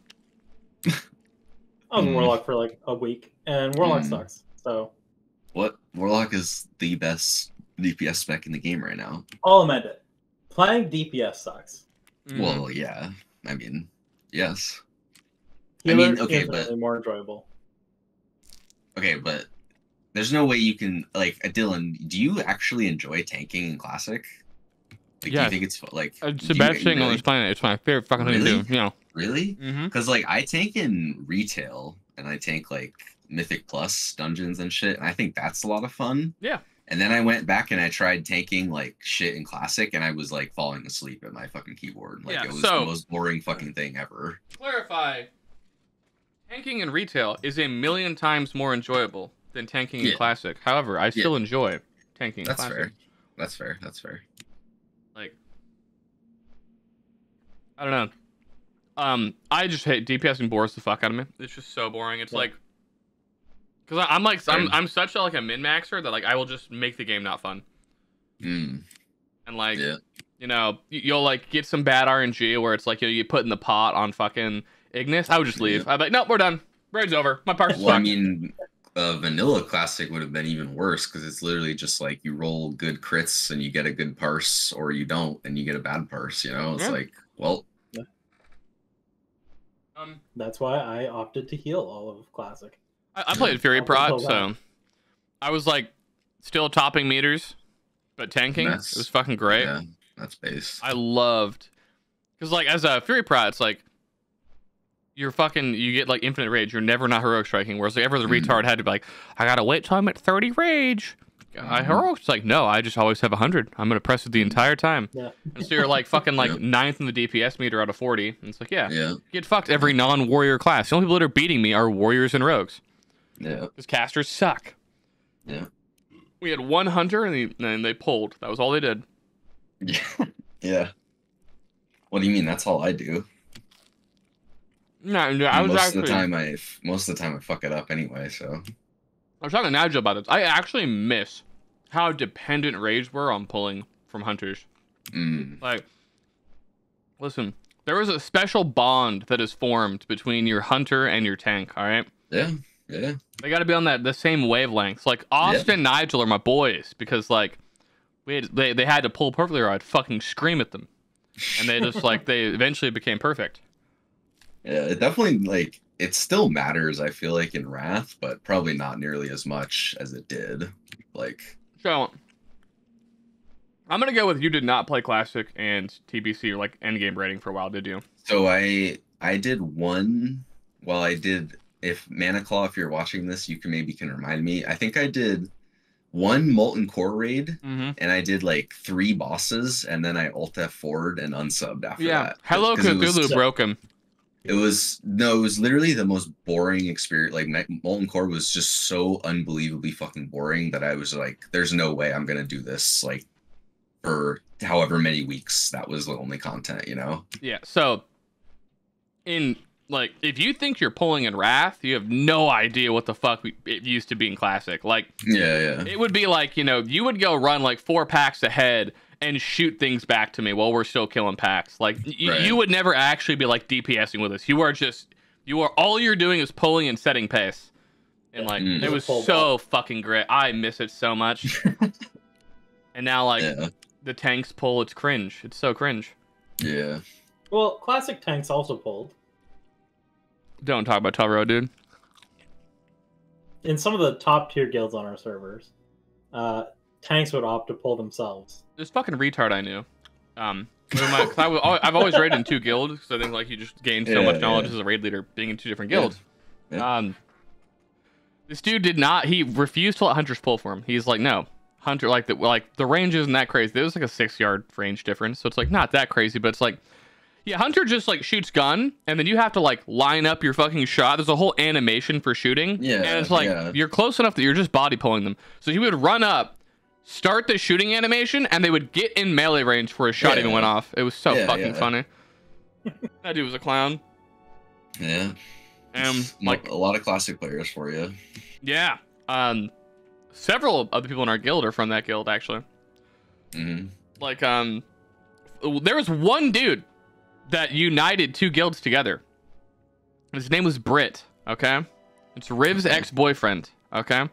I was a warlock for like a week, and warlock sucks. So. What? Warlock is the best DPS spec in the game right now. I'll amend it. Playing DPS sucks. Well, yeah. I mean, yes. Healer, okay, but more enjoyable. okay, but there's no way you can like Dylan. Do you actually enjoy tanking in Classic? Like, yeah. Do you think it's like it's the best thing on this planet? It's my favorite fucking thing to do. You know. Really? Because like I tank in retail and I tank like Mythic Plus dungeons and shit, and I think that's a lot of fun. Yeah. And then I went back and I tried tanking like shit in Classic, and I was like falling asleep at my fucking keyboard. Like it was the most boring fucking thing ever. Clarify. Tanking in retail is a million times more enjoyable than tanking in Classic. However, I still enjoy tanking in Classic. Fair. That's fair. That's fair. Like, I don't know. I just hate DPSing bores the fuck out of me. It's just so boring. It's like, because I'm such a, like a min-maxer that like I will just make the game not fun. And like, you know, you'll like get some bad RNG where it's like, you know, you put in the pot on fucking Ignis. I would just leave. I'd be like, nope, we're done. Raid's over. My parts Well, I mean, vanilla Classic would have been even worse because it's literally just like you roll good crits and you get a good parse, or you don't and you get a bad parse. You know, it's like, well. That's why I opted to heal all of Classic. I played Fury Prot, so I was like still topping meters, but tanking. It was fucking great. Yeah, that's base. I loved, because like as a Fury Prot, it's like you get like infinite rage. You're never not heroic striking. Whereas like ever the retard had to be like, I gotta wait till I'm at 30 rage. I heroic. It's like, no, I just always have 100. I'm gonna press it the entire time. And so you're like fucking like 9th in the DPS meter out of 40. And it's like, get fucked every non-warrior class. The only people that are beating me are warriors and rogues. Yeah. Because casters suck. Yeah. We had one hunter and they pulled. That was all they did. Yeah. What do you mean? That's all I do. No, I was most of the time I fuck it up anyway. So I was talking to Nigel about this. I actually miss how dependent raids were on pulling from hunters. Like, listen, there was a special bond that is formed between your hunter and your tank. All right. Yeah. Yeah. They got to be on the same wavelengths. Like Austin and Nigel are my boys because like they had to pull perfectly or I'd fucking scream at them, and they just like they eventually became perfect. Yeah, it definitely like it still matters. I feel like in Wrath, but probably not nearly as much as it did. Like, so I'm gonna go with you did not play Classic and TBC or like endgame rating for a while, did you? So I did one. Well, I did. If Manaclaw, if you're watching this, you can remind me. I think I did one Molten Core raid, and I did like 3 bosses, and then I alt F4'd and unsubbed after that. Hello Cthulhu broke him. It was literally the most boring experience. Like Molten Core was just so unbelievably fucking boring that I was like, there's no way I'm gonna do this like for however many weeks. That was the only content, you know? Yeah. So in like, if you think you're pulling in Wrath, you have no idea what the fuck it used to be in Classic. Like, it would be like, you know, you would go run like 4 packs ahead and shoot things back to me while we're still killing packs. Like, you would never actually be like DPSing with us. All you're doing is pulling and setting pace. And like, it was so fucking great. I miss it so much. And now like, the tanks pull, it's cringe. It's so cringe. Yeah. Well, Classic tanks also pulled. Don't talk about Taro, dude. In some of the top tier guilds on our servers, tanks would opt to pull themselves. This fucking retard I knew. I've always raided in 2 guilds because I think like you just gain so much knowledge as a raid leader being in 2 different guilds. This dude he refused to let hunters pull for him. He's like, no, hunter like the range isn't that crazy. There was like a 6-yard range difference, so it's like not that crazy, but it's like. Yeah, hunter just like shoots gun, and then you have to like line up your fucking shot. There's a whole animation for shooting, and it's like you're close enough that you're just body pulling them. So he would run up, start the shooting animation, and they would get in melee range before his shot even went off. It was so fucking funny. That dude was a clown. Yeah. Like a lot of Classic players for you. Yeah. Several other people in our guild are from that guild actually. Like there was one dude that united 2 guilds together. His name was Britt, okay? It's Riv's ex-boyfriend, okay?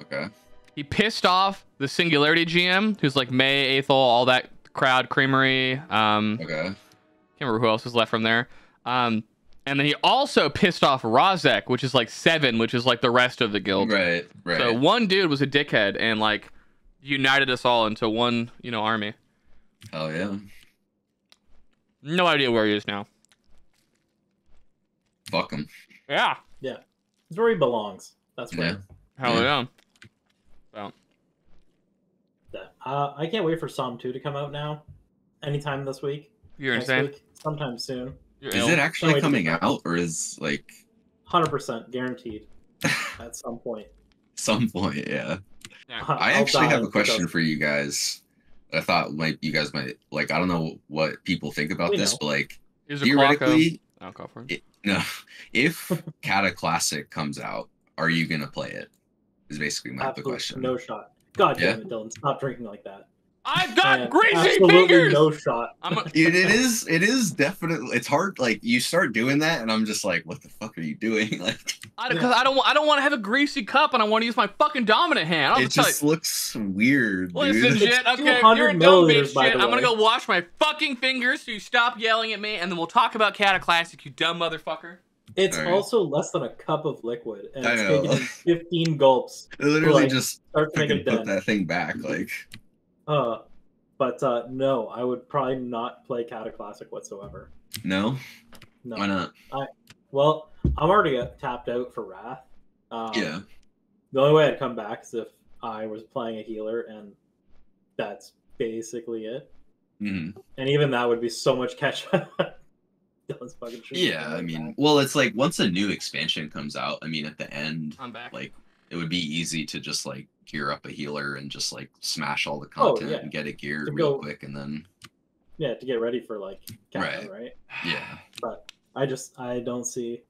Okay. He pissed off the Singularity GM, who's like May, Aethel, all that crowd, Creamery. Okay. Can't remember who else was left from there. And then he also pissed off Rozek, which is like 7, which is like the rest of the guild. Right. So one dude was a dickhead and like united us all into one, army. Oh yeah. No idea where he is now. Fuck him. Yeah. Yeah. It's where he belongs. That's where. Yeah. Hell yeah. So. Yeah. I can't wait for Psalm 2 to come out now. Anytime this week. You're insane. Week, sometime soon. Is it actually coming out, or is like 100% guaranteed at some point? Some point, yeah. Yeah. I actually have a question for you guys. I thought you guys might like. I don't know what people think about this, but like theoretically, I'll go for it. If Kata Classic comes out, are you gonna play it? Is basically the question. No shot. God damn it, Dylan! Stop drinking like that. I've got greasy absolutely fingers. No shot. It is definitely. It's hard. Like you start doing that, and I'm just like, what the fuck are you doing? Like, because I don't want to have a greasy cup, and I want to use my fucking dominant hand. It just looks weird. Listen, dude. shit. Okay, you're a dumb bitch. Shit. I'm gonna go wash my fucking fingers so you stop yelling at me, and then we'll talk about Kata Classic. You dumb motherfucker. It's also less than a cup of liquid, and it's taking 15 gulps. Literally, just start put that thing back, like. But no, I would probably not play Kata Classic whatsoever. No? Why not? Well, I'm already tapped out for Wrath. Yeah. The only way I'd come back is if I was playing a healer, and that's basically it. Mm-hmm. And even that would be so much catch up. Dylan's fucking I mean, well, it's like once a new expansion comes out, I mean, at the end, I'm back. Like, it would be easy to just like gear up a healer and just like smash all the content and get it geared real quick, and then to get ready for like Kata, right? Yeah. But I don't see.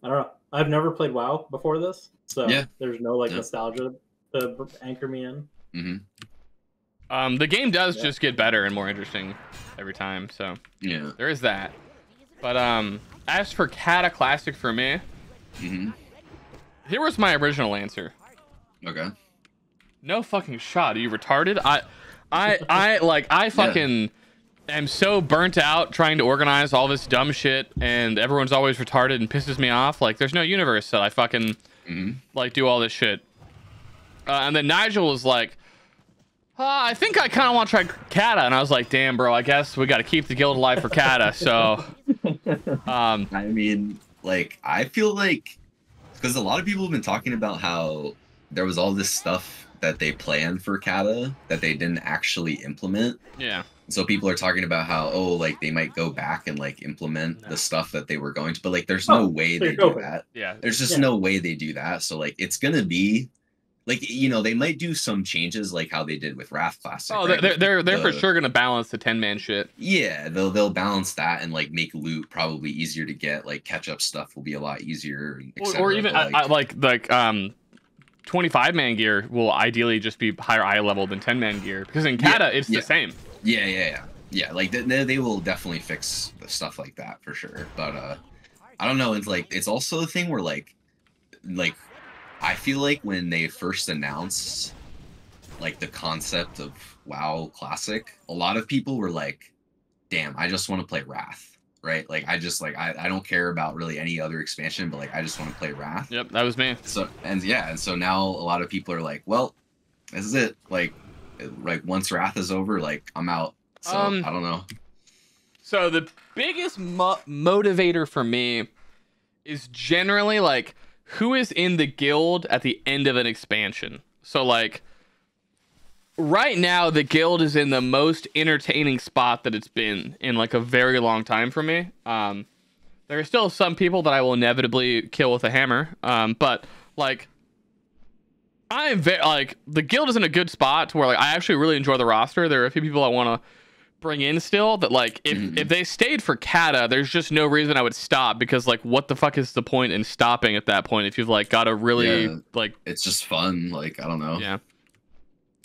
I don't know. I've never played WoW before this, so there's no like nostalgia to anchor me in. Mm-hmm. The game does just get better and more interesting every time, so there is that. But as for Kata Classic for me, here was my original answer. Okay. No fucking shot. Are you retarded? I fucking am so burnt out trying to organize all this dumb shit, and everyone's always retarded and pisses me off. Like, there's no universe that I fucking like do all this shit. And then Nigel was like, I think I kind of want to try Kata, and I was like, damn, bro, I guess we got to keep the guild alive for Kata. So, I mean, like, I feel like because a lot of people have been talking about how there was all this stuff that they planned for Kata that they didn't actually implement. Yeah. So people are talking about how, like, they might go back and, like, implement the stuff that they were going to. But, like, there's no way they do that. Yeah. There's just no way they do that. So, like, it's going to be, like, they might do some changes, like how they did with Wrath Classic. Oh, right? they're for sure going to balance the 10-man shit. Yeah, they'll balance that and, like, make loot probably easier to get. Like, catch-up stuff will be a lot easier. Or even, like 25-man gear will ideally just be higher eye level than 10-man gear, because in Kata it's the same. Yeah. Like they will definitely fix stuff like that for sure. But I don't know. It's like it's also a thing where like I feel like when they first announced like the concept of WoW Classic, a lot of people were like, "Damn, I just want to play Wrath." Right, like I just like I don't care about really any other expansion, but like I just want to play Wrath. Yep, that was me. So so now a lot of people are like, well, this is it. Like once Wrath is over, like I'm out. So I don't know. So the biggest motivator for me is generally like who is in the guild at the end of an expansion. So like right now, the guild is in the most entertaining spot that it's been in like a very long time for me. There are still some people that I will inevitably kill with a hammer. But like, I am the guild is in a good spot to where like I actually really enjoy the roster. There are a few people I want to bring in still that like if they stayed for Kata, there's just no reason I would stop, because like what the fuck is the point in stopping at that point if you've like got a really like it's just fun. Like I don't know. Yeah.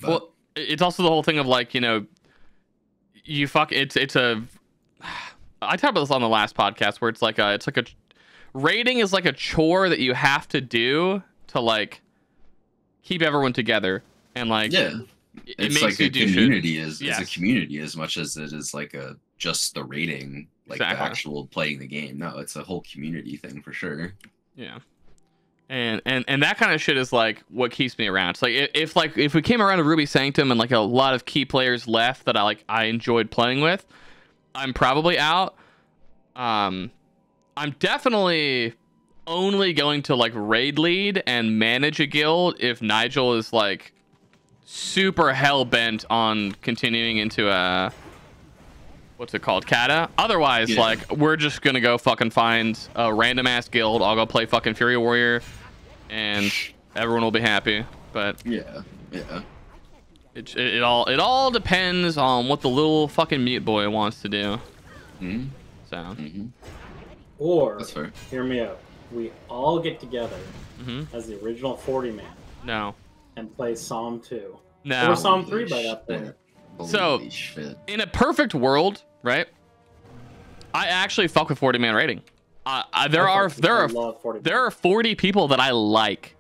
But, well. It's also the whole thing of like, it's a, I talked about this on the last podcast where it's like a raiding is like a chore that you have to do to like keep everyone together. And like, It's like a community it's a community as much as it is like just the rating, like the actual playing the game. No, it's a whole community thing for sure. Yeah. And that kind of shit is like what keeps me around. It's like if we came around to Ruby Sanctum and like a lot of key players left that I enjoyed playing with, I'm probably out. I'm definitely only going to like raid lead and manage a guild if Nigel is like super hell bent on continuing into a what's it called, Kata. Otherwise, like we're just gonna go fucking find a random ass guild. I'll go play fucking Fury Warrior, and everyone will be happy. But it all depends on what the little fucking mute boy wants to do. So, or hear me out. We all get together as the original 40 man. No. And play Psalm 2. No. Or Psalm 3 by that point. So, in a perfect world, right? I actually fuck with 40 man rating. There are 40 people that I like,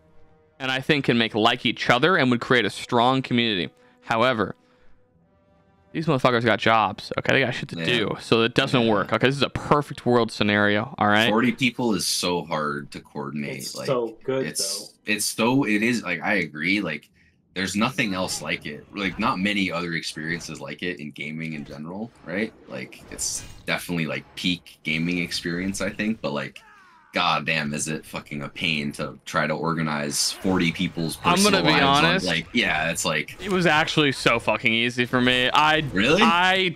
and I think can make like each other and would create a strong community. However, these motherfuckers got jobs. Okay, they got shit to do, so it doesn't work. Okay, this is a perfect world scenario. All right, 40 people is so hard to coordinate. It's like, so good. It is like, I agree. Like, there's nothing else like it. Like, not many other experiences like it in gaming in general, right? Like, it's definitely like peak gaming experience, I think. But like, god damn, is it fucking a pain to try to organize 40 people's personal lives. I'm gonna be honest. Like, yeah, it's like, it was actually so fucking easy for me.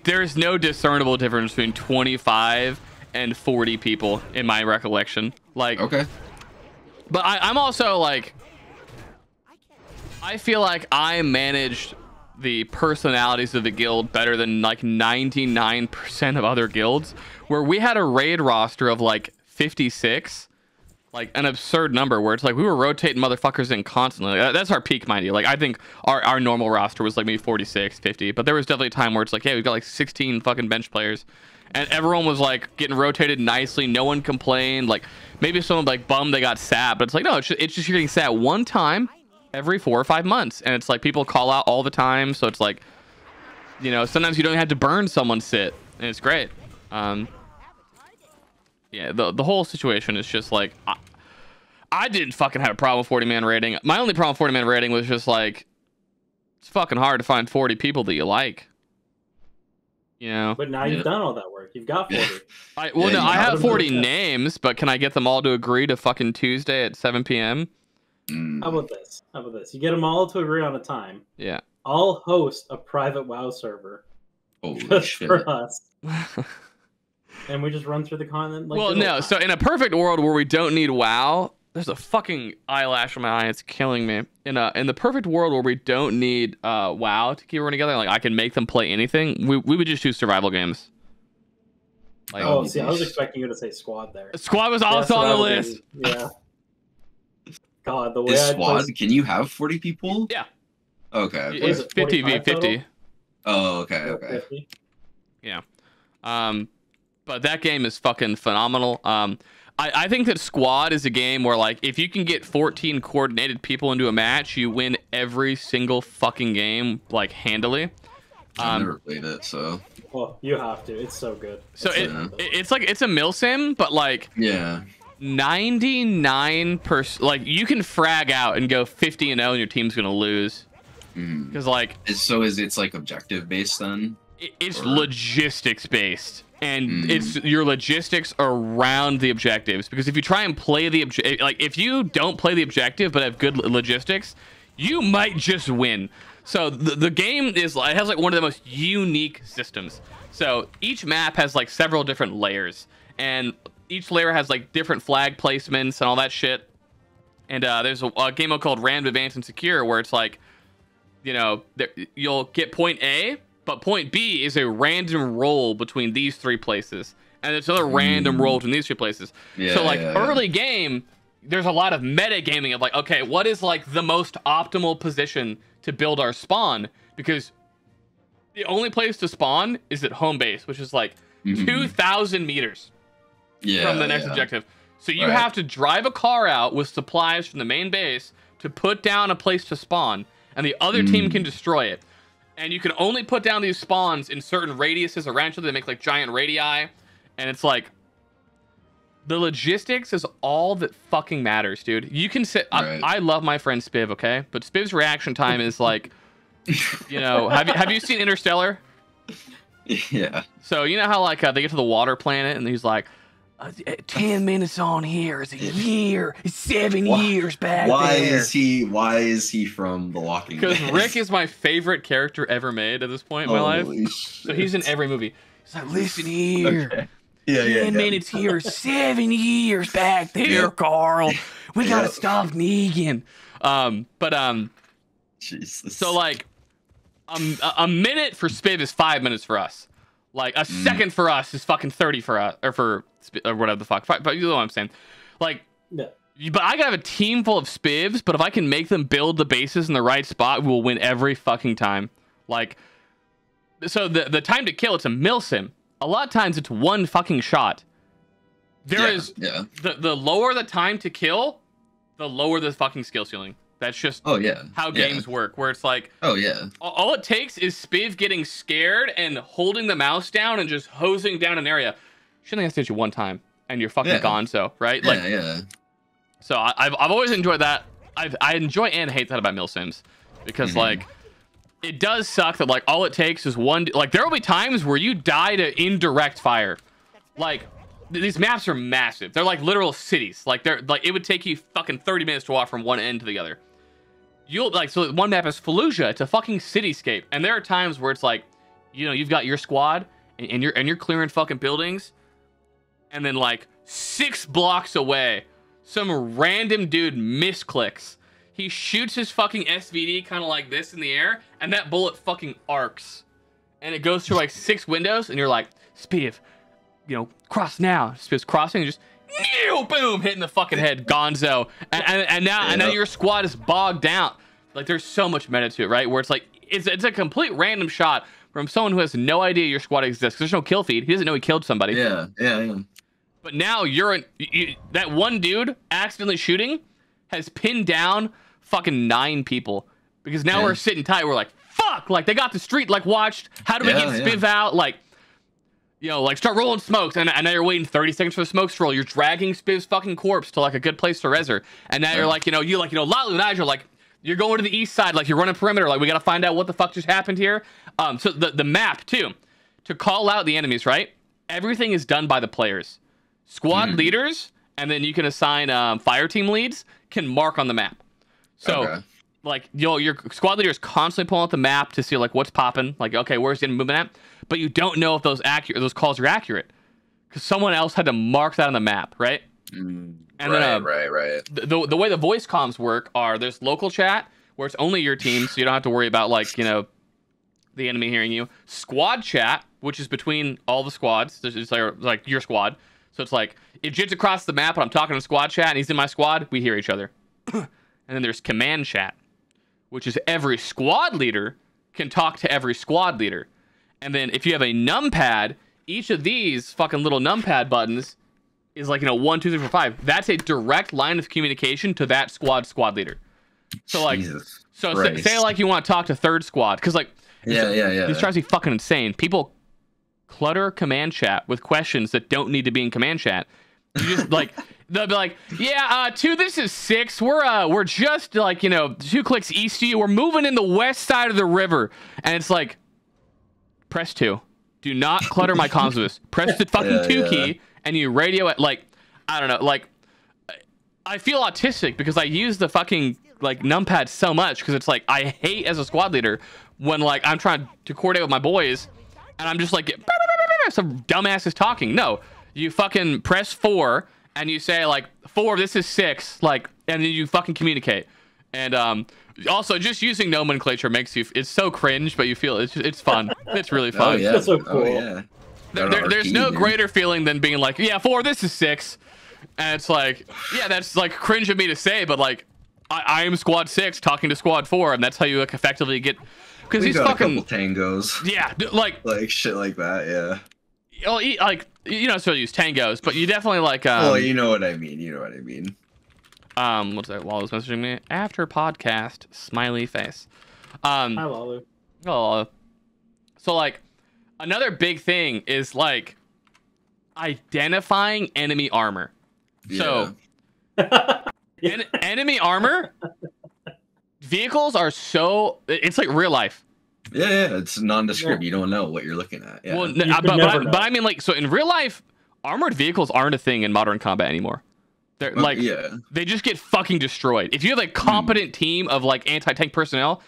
There's no discernible difference between 25 and 40 people in my recollection. Like, okay. But I'm also like, I feel like I managed the personalities of the guild better than like 99% of other guilds, where we had a raid roster of like 56, like an absurd number, where it's like we were rotating motherfuckers in constantly. That's our peak, mind you. Like, I think our normal roster was like maybe 46, 50, but there was definitely a time where it's like, yeah, we've got like 16 fucking bench players, and everyone was like getting rotated nicely. No one complained. Like, maybe someone like bummed they got sat, but it's like, no, it's just you're getting sat one time every 4 or 5 months, and it's like people call out all the time, so it's like, you know, sometimes you don't have to burn someone's sit, and it's great. Yeah, the whole situation is just like, I didn't fucking have a problem with 40 man rating. My only problem with 40 man rating was just like, it's fucking hard to find 40 people that you like, you know. But now you've done all that work. You've got 40. I have 40 names, but can I get them all to agree to fucking Tuesday at 7 p.m.? How about this? You get them all to agree on a time. Yeah. I'll host a private WoW server. Holy shit. For us. And we just run through the continent. Like, well, no. So in a perfect world where we don't need WoW, there's a fucking eyelash on my eye. It's killing me. In the perfect world where we don't need WoW to keep running together, like I can make them play anything. We would just do survival games. Like, I was expecting you to say squad there. Squad was also on the list. Yeah. God, the way can you have 40 people? Yeah. Okay. It's 50 v 50. Oh, okay. 50? Yeah. But that game is fucking phenomenal. I think that Squad is a game where, like, if you can get 14 coordinated people into a match, you win every single fucking game, like, handily. I've never played it, so. Well, you have to. It's so good. So it's like, it's a milsim, but like, yeah, 99%, like, you can frag out and go 50-0 and your team's gonna lose. Because like, it's like objective based then? It's logistics based. And it's your logistics around the objectives, because if you try and play the like, if you don't play the objective but have good logistics, you might just win. So the game is, it has like one of the most unique systems. So each map has like several different layers, and each layer has like different flag placements and all that shit. And there's a game mode called Random Advanced and Secure, where it's like, you know, you'll get point A, but point B is a random roll between these 3 places, and it's another random roll between these 2 places. So like early game, there's a lot of meta gaming of like, okay, what is like the most optimal position to build our spawn? Because the only place to spawn is at home base, which is like 2,000 meters from the next objective. So you have to drive a car out with supplies from the main base to put down a place to spawn, and the other team can destroy it. and you can only put down these spawns in certain radiuses around each other. They make like giant radii, and it's like the logistics is all that fucking matters, dude. You can sit. Right. I love my friend Spiv, okay, but Spiv's reaction time is like, you know, have you seen Interstellar? Yeah. So you know how like they get to the water planet and he's like, 10 minutes on here is a year. It's 7 years back there. Why is he from The Walking Dead? Because Rick is my favorite character ever made at this point in my life. Shit. So he's in every movie. He's like, listen here. Okay. Yeah, 10 minutes here, 7 years back there, Carl. We gotta stop Negan. Jesus. So like, a minute for Spiv is 5 minutes for us. Like a second for us is fucking 30 for us, or whatever the fuck. But you know what I'm saying? Like, but I gotta have a team full of Spivs. But if I can make them build the bases in the right spot, we will win every fucking time. Like, so the time to kill, it's a milsim. A lot of times it's one fucking shot. The lower the time to kill, the lower the fucking skill ceiling. That's just how games work, where it's like, all it takes is Spiv getting scared and holding the mouse down and just hosing down an area. She only has to hit you one time and you're fucking gonzo, right? So I've always enjoyed that. I enjoy and hate that about milsims, because like, it does suck that like all it takes is one. Like there will be times where you die to indirect fire. Like these maps are massive. They're like literal cities. Like they're like, it would take you fucking 30 minutes to walk from one end to the other. You'll like, so one map is Fallujah. It's a fucking cityscape, and there are times where it's like, you know, you've got your squad and you're clearing fucking buildings, and then like 6 blocks away, some random dude misclicks. He shoots his fucking SVD kind of like this in the air, and that bullet fucking arcs, and it goes through like 6 windows, and you're like, Spiv, you know, cross now. Spiv's crossing, and just boom, hitting the fucking head, gonzo, and now your squad is bogged down. Like there's so much meta to it, right? Where it's like it's a complete random shot from someone who has no idea your squad exists. There's no kill feed. He doesn't know he killed somebody. Yeah. But now that one dude accidentally shooting has pinned down fucking 9 people, because now we're sitting tight. We're like, fuck, like they got the street like watched. How do we get Spiv out? Like, you know, like start rolling smokes, and now you're waiting 30 seconds for the smokes to roll. You're dragging Spiv's fucking corpse to like a good place to res her, and now you're like, Lalu Nigel, like you're going to the east side, like you're running perimeter, like we gotta find out what the fuck just happened here. So the map too, to call out the enemies, right? Everything is done by the players, squad leaders, and then you can assign fire team leads can mark on the map. So like your squad leader is constantly pulling out the map to see like what's popping, like okay, where's the enemy movement at? But you don't know if those calls are accurate, because someone else had to mark that on the map, right? And right. The way the voice comms work are, there's local chat where it's only your team, so you don't have to worry about like, you know, the enemy hearing you. Squad chat, which is between all the squads, it's like your squad. So it's like if Jit's across the map and I'm talking to squad chat and he's in my squad, we hear each other. And then there's command chat, which is every squad leader can talk to every squad leader. And then if you have a numpad, each of these fucking little numpad buttons is like, you know, 1, 2, 3, 4, 5. That's a direct line of communication to that squad leader. So like, say like you want to talk to third squad, because like, this drives me fucking insane. People clutter command chat with questions that don't need to be in command chat. You just like, they'll be like, this is 6. We're just like, you know, 2 clicks east of you. We're moving in the west side of the river, and it's like, press 2. Do not clutter my comms with this. Press the fucking 2 key, and you radio it. Like, I don't know. Like, I feel autistic because I use the fucking like numpad so much, because it's like I hate as a squad leader when like I'm trying to coordinate with my boys, and I'm just like some dumbass is talking. No, you fucking press 4 and you say like 4. This is 6. Like, and then you fucking communicate. And also, just using nomenclature makes you, it's so cringe, but you feel it's fun. It's really fun. Oh, yeah. That's so cool. Oh, yeah. There's no greater feeling than being like, 4, this is 6. And it's like, that's like cringe of me to say, but like, I am squad 6 talking to squad 4, and that's how you like effectively get, because he's fucking a couple tangos. Yeah, like shit like that. Yeah. Well, like, you don't still use tangos, but you definitely like. Oh, you know what I mean. What's that? Wallace messaging me after podcast. Smiley face. Hi, Lalu. Oh, so like another big thing is like identifying enemy armor. Yeah. So enemy armor vehicles are so it's like real life. Yeah, it's nondescript. You don't know what you're looking at. Yeah. Well, but I mean, like, so in real life, armored vehicles aren't a thing in modern combat anymore. They're like, they just get fucking destroyed. If you have a competent team of like anti-tank personnel,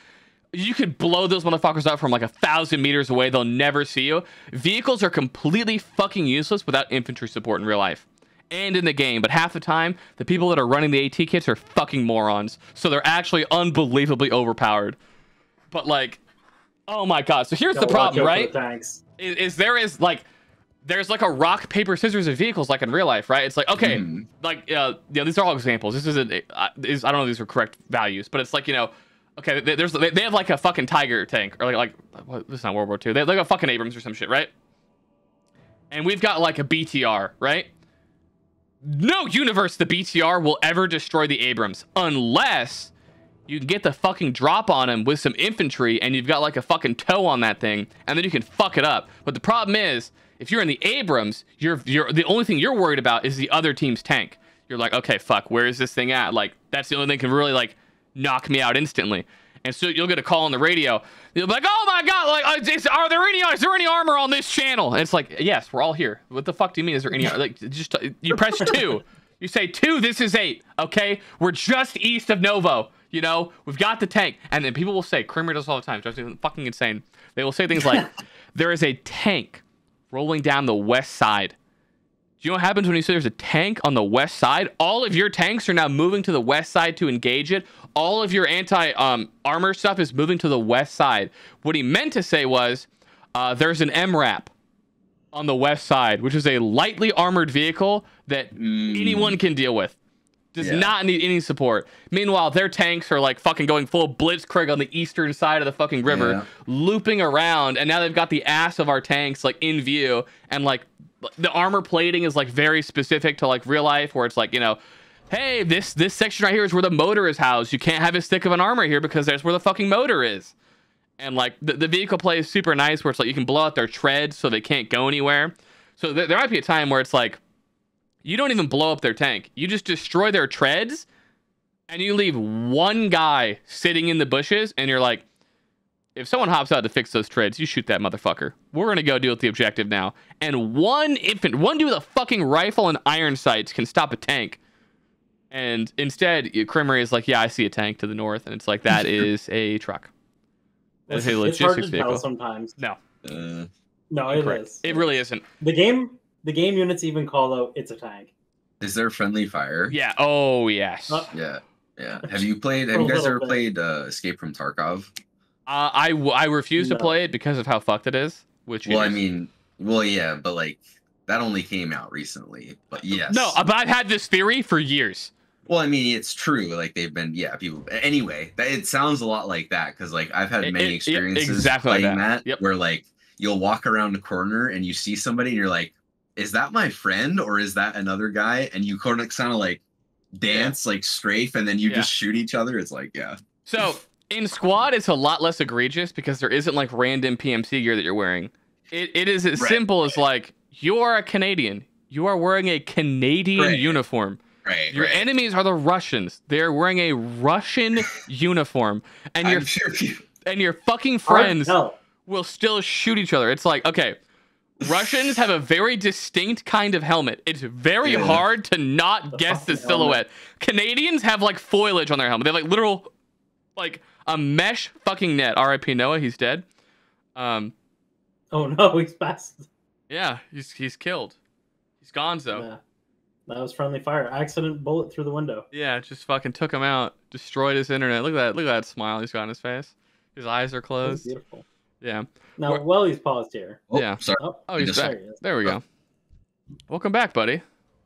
you could blow those motherfuckers up from like 1,000 meters away. They'll never see you. Vehicles are completely fucking useless without infantry support in real life and in the game. But half the time, the people that are running the AT kits are fucking morons. So they're actually unbelievably overpowered. But like, oh my god. So here's the problem, right? There's like a rock, paper, scissors of vehicles like in real life, right? It's like, okay, like, these are all examples. This isn't, I don't know if these are correct values, but it's like, you know, okay, they have like a fucking Tiger tank, or like this is not World War II. They have like a fucking Abrams or some shit, right? And we've got like a BTR, right? No universe the BTR will ever destroy the Abrams unless you can get the fucking drop on him with some infantry and you've got like a fucking toe on that thing, and then you can fuck it up. But the problem is, if you're in the Abrams, you're the only thing you're worried about is the other team's tank. You're like, okay, fuck, where is this thing at? Like, that's the only thing that can really like knock me out instantly. And so you'll get a call on the radio. You'll be like, oh my god, like, is there any armor on this channel? And it's like, yes, we're all here. What the fuck do you mean? Is there any? Like, just you press 2. You say 2. This is 8. Okay, we're just east of Novo. You know, we've got the tank. And then people will say, Kramer does all the time. It drives me fucking insane. They will say things like, there is a tank rolling down the west side. Do you know what happens when you say there's a tank on the west side? All of your tanks are now moving to the west side to engage it. All of your anti-armor stuff is moving to the west side. What he meant to say was, there's an MRAP on the west side, which is a lightly armored vehicle that anyone can deal with. Does not need any support. Meanwhile, their tanks are like fucking going full blitzkrieg on the eastern side of the fucking river, looping around, and now they've got the ass of our tanks like in view, and like the armor plating is like very specific to like real life, where it's like, you know, hey, this section right here is where the motor is housed. You can't have as thick of an armor here because that's where the fucking motor is. And like the vehicle play is super nice, where it's like you can blow out their treads so they can't go anywhere. So there might be a time where it's like, you don't even blow up their tank. You just destroy their treads, and you leave one guy sitting in the bushes, and you're like, if someone hops out to fix those treads, you shoot that motherfucker. We're going to go deal with the objective now. And one dude with a fucking rifle and iron sights can stop a tank. And instead, Kramer is like, yeah, I see a tank to the north, and it's like, that is a truck. It's hard to tell sometimes. No. No, it is. It really isn't. The game units even call out it's a tank. Is there friendly fire? Yeah. Oh, yes. Yeah. Have you guys ever played Escape from Tarkov? I refuse to play it because of how fucked it is. I mean, yeah, but like that only came out recently. But yes. No, but I've had this theory for years. Well, I mean, it's true. Like they've been, people. Anyway, it sounds a lot like that because like I've had many experiences exactly playing like that where like you'll walk around a corner and you see somebody and you're like, is that my friend or is that another guy? And you kind of like dance like strafe and then you just shoot each other. It's like, So in squad, it's a lot less egregious because there isn't like random PMC gear that you're wearing. It is as simple as like, you are a Canadian. You are wearing a Canadian uniform. Your enemies are the Russians. They're wearing a Russian uniform. And your fucking friends will still shoot each other. It's like, okay, Russians have a very distinct kind of helmet. It's very hard to not guess the silhouette. Canadians have like foliage on their helmet. They have like literal, like a mesh fucking net. R.I.P. Noah, he's dead. Oh no, he's passed. Yeah, he's killed. He's gonzo. Yeah. That was friendly fire. Accident bullet through the window. Yeah, just fucking took him out. Destroyed his internet. Look at that smile he's got on his face. His eyes are closed. That's beautiful. Yeah. Now, he's paused here. Yeah. Sorry. Oh, he's back. There we go. Welcome back, buddy.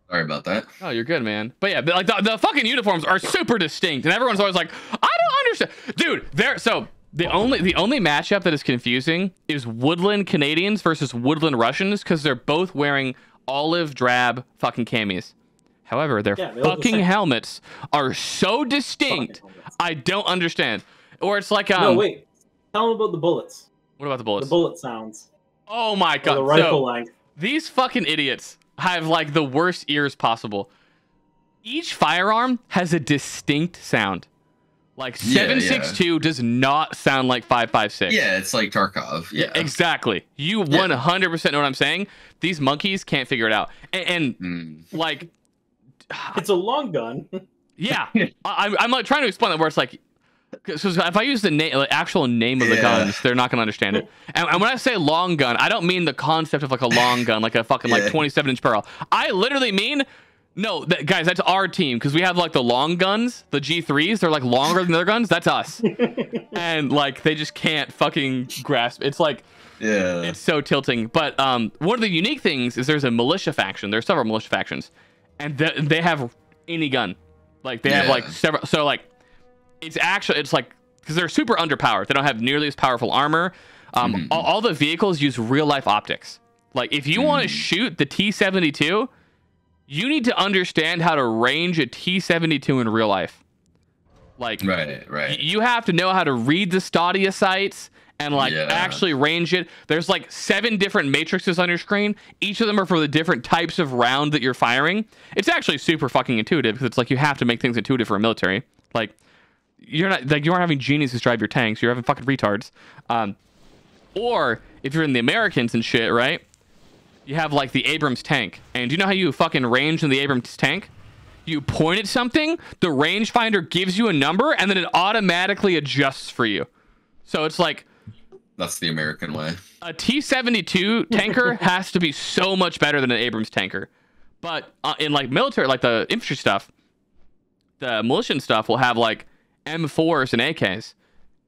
Sorry about that. Oh, you're good, man. But yeah, like the fucking uniforms are super distinct, and everyone's always like, I don't understand, dude. So the only matchup that is confusing is Woodland Canadians versus Woodland Russians because they're both wearing olive drab fucking camis. However, their fucking helmets are so distinct. I don't understand. Or it's like no, wait. Tell them about the bullets. What about the bullets? The bullet sounds. Oh my god. The rifle length. These fucking idiots have like the worst ears possible. Each firearm has a distinct sound. Like 7.62 does not sound like 5.56. Yeah, it's like Tarkov. Yeah, exactly. You 100% know what I'm saying. These monkeys can't figure it out, and like, it's a long gun. Yeah, I'm like trying to explain it where it's like, because if I use the name, like, actual name of the guns, they're not gonna understand it. And when I say long gun, I don't mean the concept of like a long gun, like a fucking like 27-inch barrel. I literally mean. No, guys, that's our team because we have like the long guns, the G3s. They're like longer than their guns. That's us, and like they just can't fucking grasp. It's like, it's so tilting. But one of the unique things is there's a militia faction. There's several militia factions, and they have any gun. Like they have like several. So like, it's like because they're super underpowered. They don't have nearly as powerful armor. All the vehicles use real life optics. Like if you want to shoot the T-72. You need to understand how to range a T-72 in real life. Like, right. You have to know how to read the stadia sights and like actually range it. There's like 7 different matrices on your screen. Each of them are for the different types of round that you're firing. It's actually super fucking intuitive because it's like you have to make things intuitive for a military. Like, you aren't having geniuses drive your tanks. You're having fucking retards. Or if you're in the Americans and shit, right? You have like the Abrams tank. And do you know how you fucking range in the Abrams tank? You point at something, the rangefinder gives you a number, and then it automatically adjusts for you. So it's like... That's the American way. A T-72 tanker has to be so much better than an Abrams tanker. But in like military, like the infantry stuff, the militia stuff will have like M4s and AKs.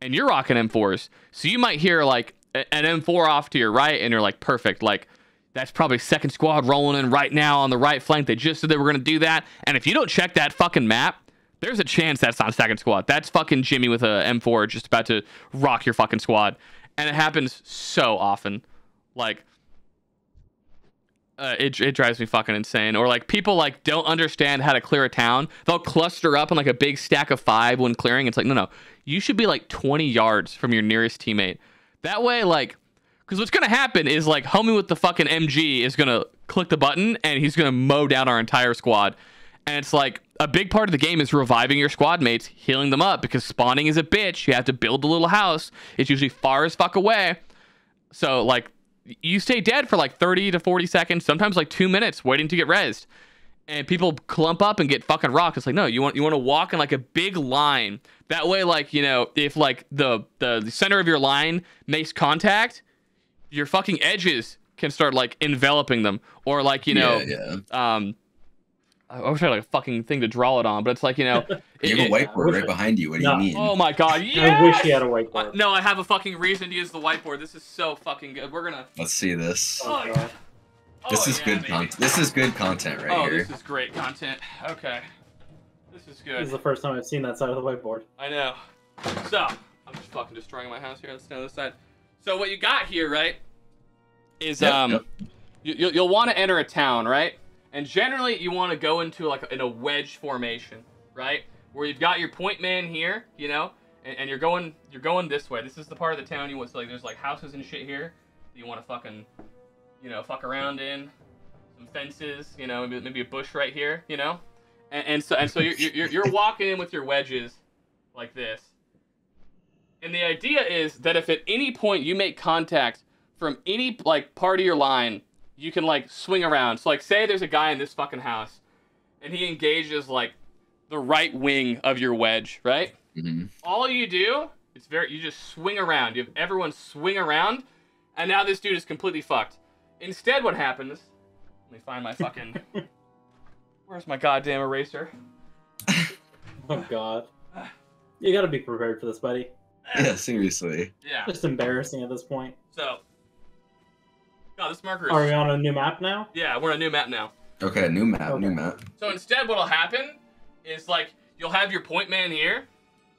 And you're rocking M4s. So you might hear like an M4 off to your right, and you're like, perfect, like... That's probably 2nd squad rolling in right now on the right flank. They just said they were going to do that. And if you don't check that fucking map, there's a chance that's not 2nd squad. That's fucking Jimmy with a M4 just about to rock your fucking squad. And it happens so often. Like, it drives me fucking insane. Or like people like don't understand how to clear a town. They'll cluster up in like a big stack of 5 when clearing. It's like, no. You should be like 20 yards from your nearest teammate. That way, like... Because what's going to happen is, like, homie with the fucking MG is going to click the button, and he's going to mow down our entire squad. And it's, like, a big part of the game is reviving your squad mates, healing them up, because spawning is a bitch. You have to build a little house. It's usually far as fuck away. So, like, you stay dead for, like, 30 to 40 seconds, sometimes, like, 2 minutes waiting to get rezzed. And people clump up and get fucking rocked. It's like, no, you want to walk in, like, a big line. That way, like, you know, if, like, the center of your line makes contact... Your fucking edges can start like enveloping them, or like I wish I had like a fucking thing to draw it on, but it's like, you know, you have a whiteboard right behind you. What do you mean? Oh my god, yes! I wish you had a whiteboard. No, I have a fucking reason to use the whiteboard. This is so fucking good. Let's see this. This is good content. This is good content right here. This is great content. Okay, this is good. This is the first time I've seen that side of the whiteboard. I know. So I'm just fucking destroying my house here. Let's go this side. So what you got here, right, is you'll want to enter a town, right? And generally you want to go into like in a wedge formation, right? Where you've got your point man here, you know, and you're going this way. This is the part of the town you want. So like there's like houses and shit here that you want to fucking, you know, fuck around in. Some fences, you know, maybe a bush right here, you know, and so you're walking in with your wedges like this. And the idea is that if at any point you make contact from any, like, part of your line, you can, like, swing around. So, like, say there's a guy in this fucking house, and he engages, like, the right wing of your wedge, right? Mm-hmm. All you do, you just swing around. You have everyone swing around, and now this dude is completely fucked. Instead, what happens... Let me find my fucking... Where's my goddamn eraser? Oh, God. You gotta be prepared for this, buddy. Yeah, seriously. Yeah. Just embarrassing at this point. So, God, this marker is... Are we on a new map now? Yeah, we're on a new map now. Okay, new map. So instead, what'll happen is, like, you'll have your point man here.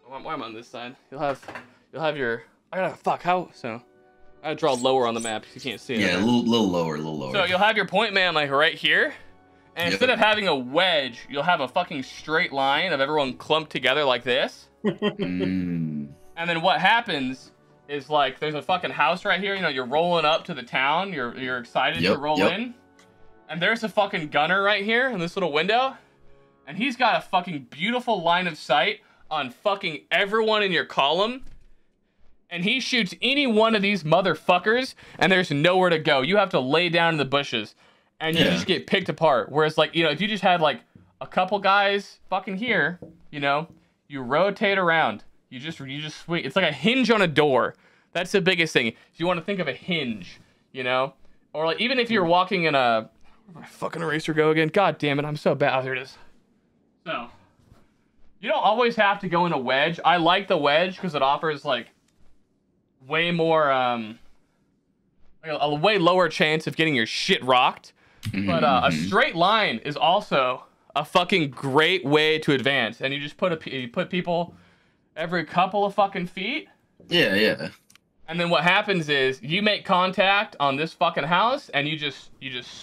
Why am I on this side? You'll have your... I gotta draw lower on the map because you can't see it. Yeah, a little lower. So you'll have your point man, like, right here. And instead of having a wedge, you'll have a fucking straight line of everyone clumped together like this. Mm. And then what happens is like there's a fucking house right here. You know, you're rolling up to the town. You're excited to roll in, and there's a fucking gunner right here in this little window, and he's got a fucking beautiful line of sight on fucking everyone in your column, and he shoots any one of these motherfuckers, and there's nowhere to go. You have to lay down in the bushes, and you just get picked apart. Whereas, like, you know, if you just had like a couple guys fucking here, you know, you rotate around. You just swing. It's like a hinge on a door. That's the biggest thing. You want to think of a hinge, you know? Or like even if you're walking in a... Where'd my fucking eraser go again? God damn it, I'm so bad. Oh, here it is. So, you don't always have to go in a wedge. I like the wedge because it offers like way more... like a way lower chance of getting your shit rocked. But a straight line is also a fucking great way to advance. And you just put people... every couple of fucking feet. Yeah. And then what happens is you make contact on this fucking house, and you just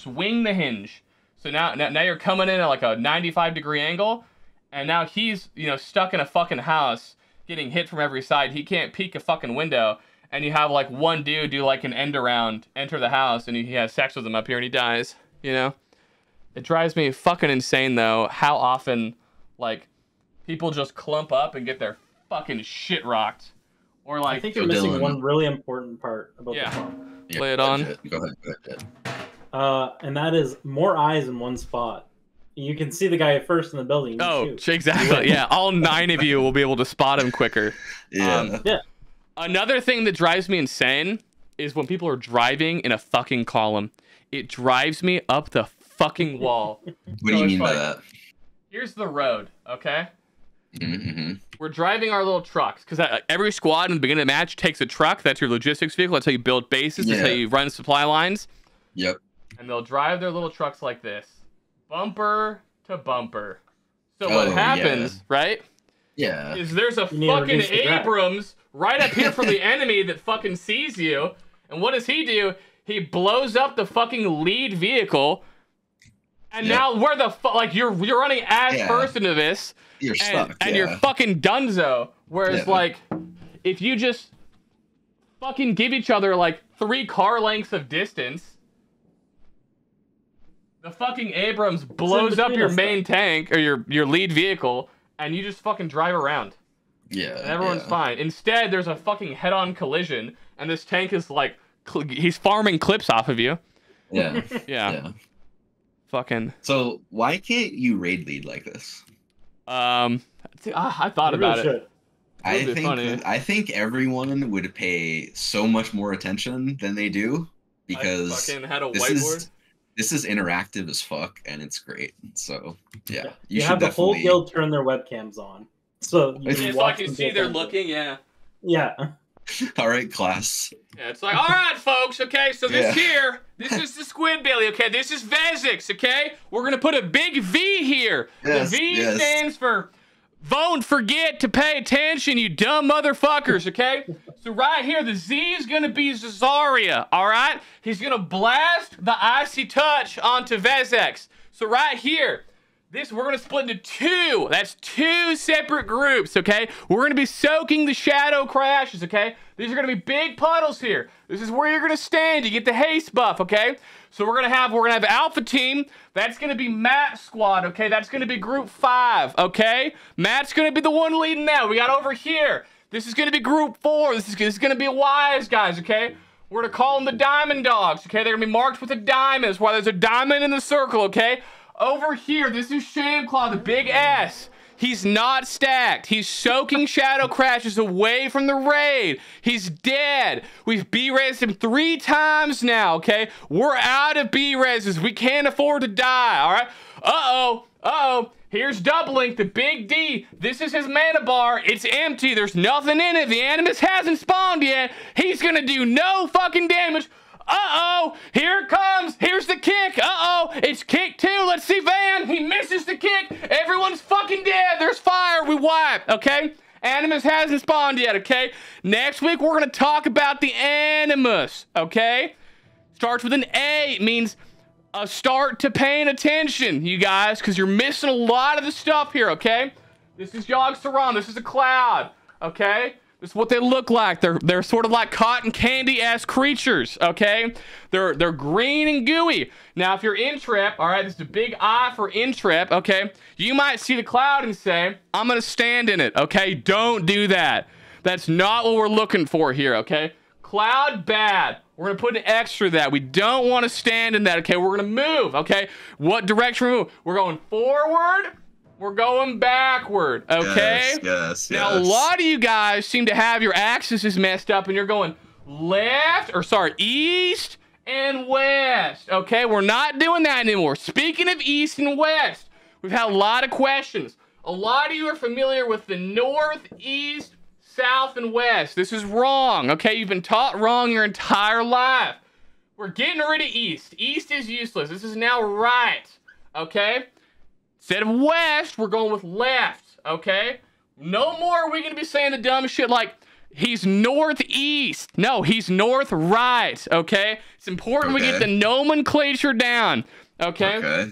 swing the hinge. So now you're coming in at like a 95-degree angle, and now he's, you know, stuck in a fucking house, getting hit from every side. He can't peek a fucking window, and you have like one dude do like an end around, enter the house, and he has sex with him up here, and he dies. You know, it drives me fucking insane though how often like people just clump up and get their fucking shit rocked, or like I think you're missing one really important part about the farm. Play it on. Go ahead. And that is more eyes in one spot. You can see the guy first in the building. Exactly. Yeah, all 9 of you will be able to spot him quicker. Yeah. Another thing that drives me insane is when people are driving in a fucking column. It drives me up the fucking wall. What do you mean by that? Here's the road, okay? We're driving our little trucks because every squad in the beginning of the match takes a truck. That's your logistics vehicle. That's how you build bases. That's how you run supply lines. Yep. And they'll drive their little trucks like this, bumper to bumper. So what happens, right? Yeah. Is there's a fucking Abrams right up here from the enemy that fucking sees you, and what does he do? He blows up the fucking lead vehicle, and now where the fuck? Like you're running ass first into this. You're stuck, and you're fucking dunzo. Whereas, like, if you just fucking give each other, like, 3 car lengths of distance, the fucking Abrams blows up your main tank, or your lead vehicle, and you just fucking drive around. Yeah. And everyone's fine. Instead, there's a fucking head-on collision, and this tank is, like, he's farming clips off of you. Yeah. Fucking. So, why can't you raid lead like this? I thought about it. I think everyone would pay so much more attention than they do because I fucking had a whiteboard. This is interactive as fuck and it's great. So yeah, you have the whole guild turn their webcams on, so you can watch them see they're looking. Yeah. All right, class. Yeah, it's like, all right, folks. Okay, so this is the Squid Billy. Okay, this is Vezix. Okay, we're gonna put a big V here. The V stands for don't forget to pay attention, you dumb motherfuckers. Okay, so right here, the Z is gonna be Zazaria. All right, he's gonna blast the icy touch onto Vezix. So right here. We're going to split into 2. That's 2 separate groups, okay? We're going to be soaking the shadow crashes, okay? These are going to be big puddles here. This is where you're going to stand. You get the haste buff, okay? So we're going to have Alpha Team. That's going to be Matt's squad, okay? That's going to be Group 5, okay? Matt's going to be the one leading that. We got over here. This is going to be Group 4. This is going to be Wise guys, okay? We're going to call them the Diamond Dogs, okay? They're going to be marked with a diamond. That's why there's a diamond in the circle, okay? Over here, this is Shameclaw, the big S. He's not stacked. He's soaking shadow crashes away from the raid. He's dead. We've B-resed him 3 times now, okay? We're out of B-reses. We can't afford to die, all right? Uh-oh. Here's Doublink, the big D. This is his mana bar. It's empty. There's nothing in it. The Animus hasn't spawned yet. He's gonna do no fucking damage. Uh-oh, here it comes. Here's the kick. Uh-oh, it's kick 2. Let's see Van. He misses the kick. Everyone's fucking dead. There's fire. We wipe, okay? Animus hasn't spawned yet, okay? Next week, we're going to talk about the Animus, okay? Starts with an A. It means a start to paying attention, you guys, because you're missing a lot of the stuff here, okay? This is Yogg Saron. This is a cloud, okay? This is what they look like. They're sort of like cotton candy-ass creatures, okay? They're green and gooey. Now, if you're in trip, all right, this is a big I for in trip, okay? You might see the cloud and say, I'm gonna stand in it, okay? Don't do that. That's not what we're looking for here, okay? Cloud, bad. We're gonna put an extra that. We don't want to stand in that, okay? We're gonna move, okay? What direction we move? We're going forward. We're going backward, okay? Yes. Now, a lot of you guys seem to have your axes messed up and you're going east and west, okay? We're not doing that anymore. Speaking of east and west, we've had a lot of questions. A lot of you are familiar with the north, east, south, and west. This is wrong, okay? You've been taught wrong your entire life. We're getting rid of east. East is useless. This is now right, okay? Instead of west, we're going with left, okay? No more are we going to be saying the dumb shit like, he's northeast. No, he's north right, okay? It's important we get the nomenclature down, okay?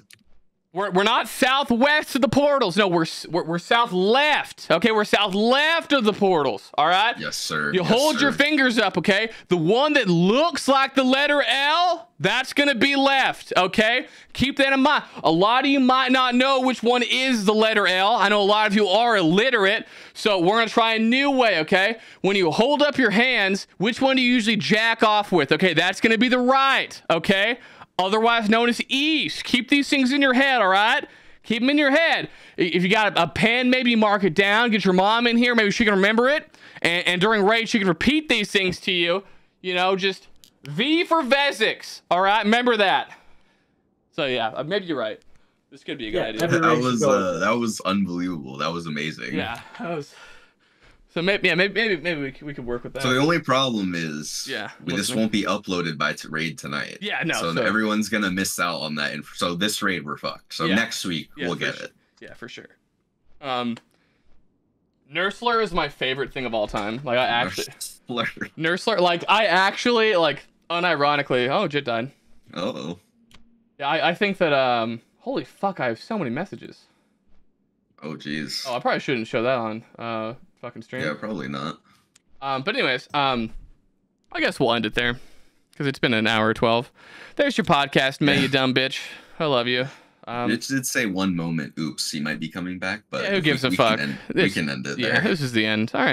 We're not southwest of the portals. No, we're south left, okay? We're south left of the portals, all right? Yes, sir. You hold your fingers up, okay? The one that looks like the letter L, that's gonna be left, okay? Keep that in mind. A lot of you might not know which one is the letter L. I know a lot of you are illiterate, so we're gonna try a new way, okay? When you hold up your hands, which one do you usually jack off with? Okay, that's gonna be the right, okay? Otherwise known as east. Keep these things in your head, all right? Keep them in your head. If you got a pen, maybe mark it down. Get your mom in here. Maybe she can remember it. And during raid, she can repeat these things to you. You know, just V for Vesix, all right? Remember that. So, yeah, maybe you're right. This could be a good idea. That was unbelievable. That was amazing. Yeah, that was... So maybe we could work with that. So the only problem is, this won't be uploaded by raid tonight. Yeah, no. So everyone's gonna miss out on that. So this raid we're fucked. So next week we'll get it. Yeah, for sure. Nursler is my favorite thing of all time. Like I actually Nursler. Like I actually unironically. Oh, Jit died. Oh. Yeah, I think that holy fuck, I have so many messages. Oh jeez. Oh, I probably shouldn't show that on fucking stream. Yeah, probably not. But anyways, I guess we'll end it there because it's been an hour 12. There's your podcast, man, you dumb bitch. I love you. It did say one moment. Oops, he might be coming back, but who gives a fuck? We can end it there. Yeah, this is the end. All right.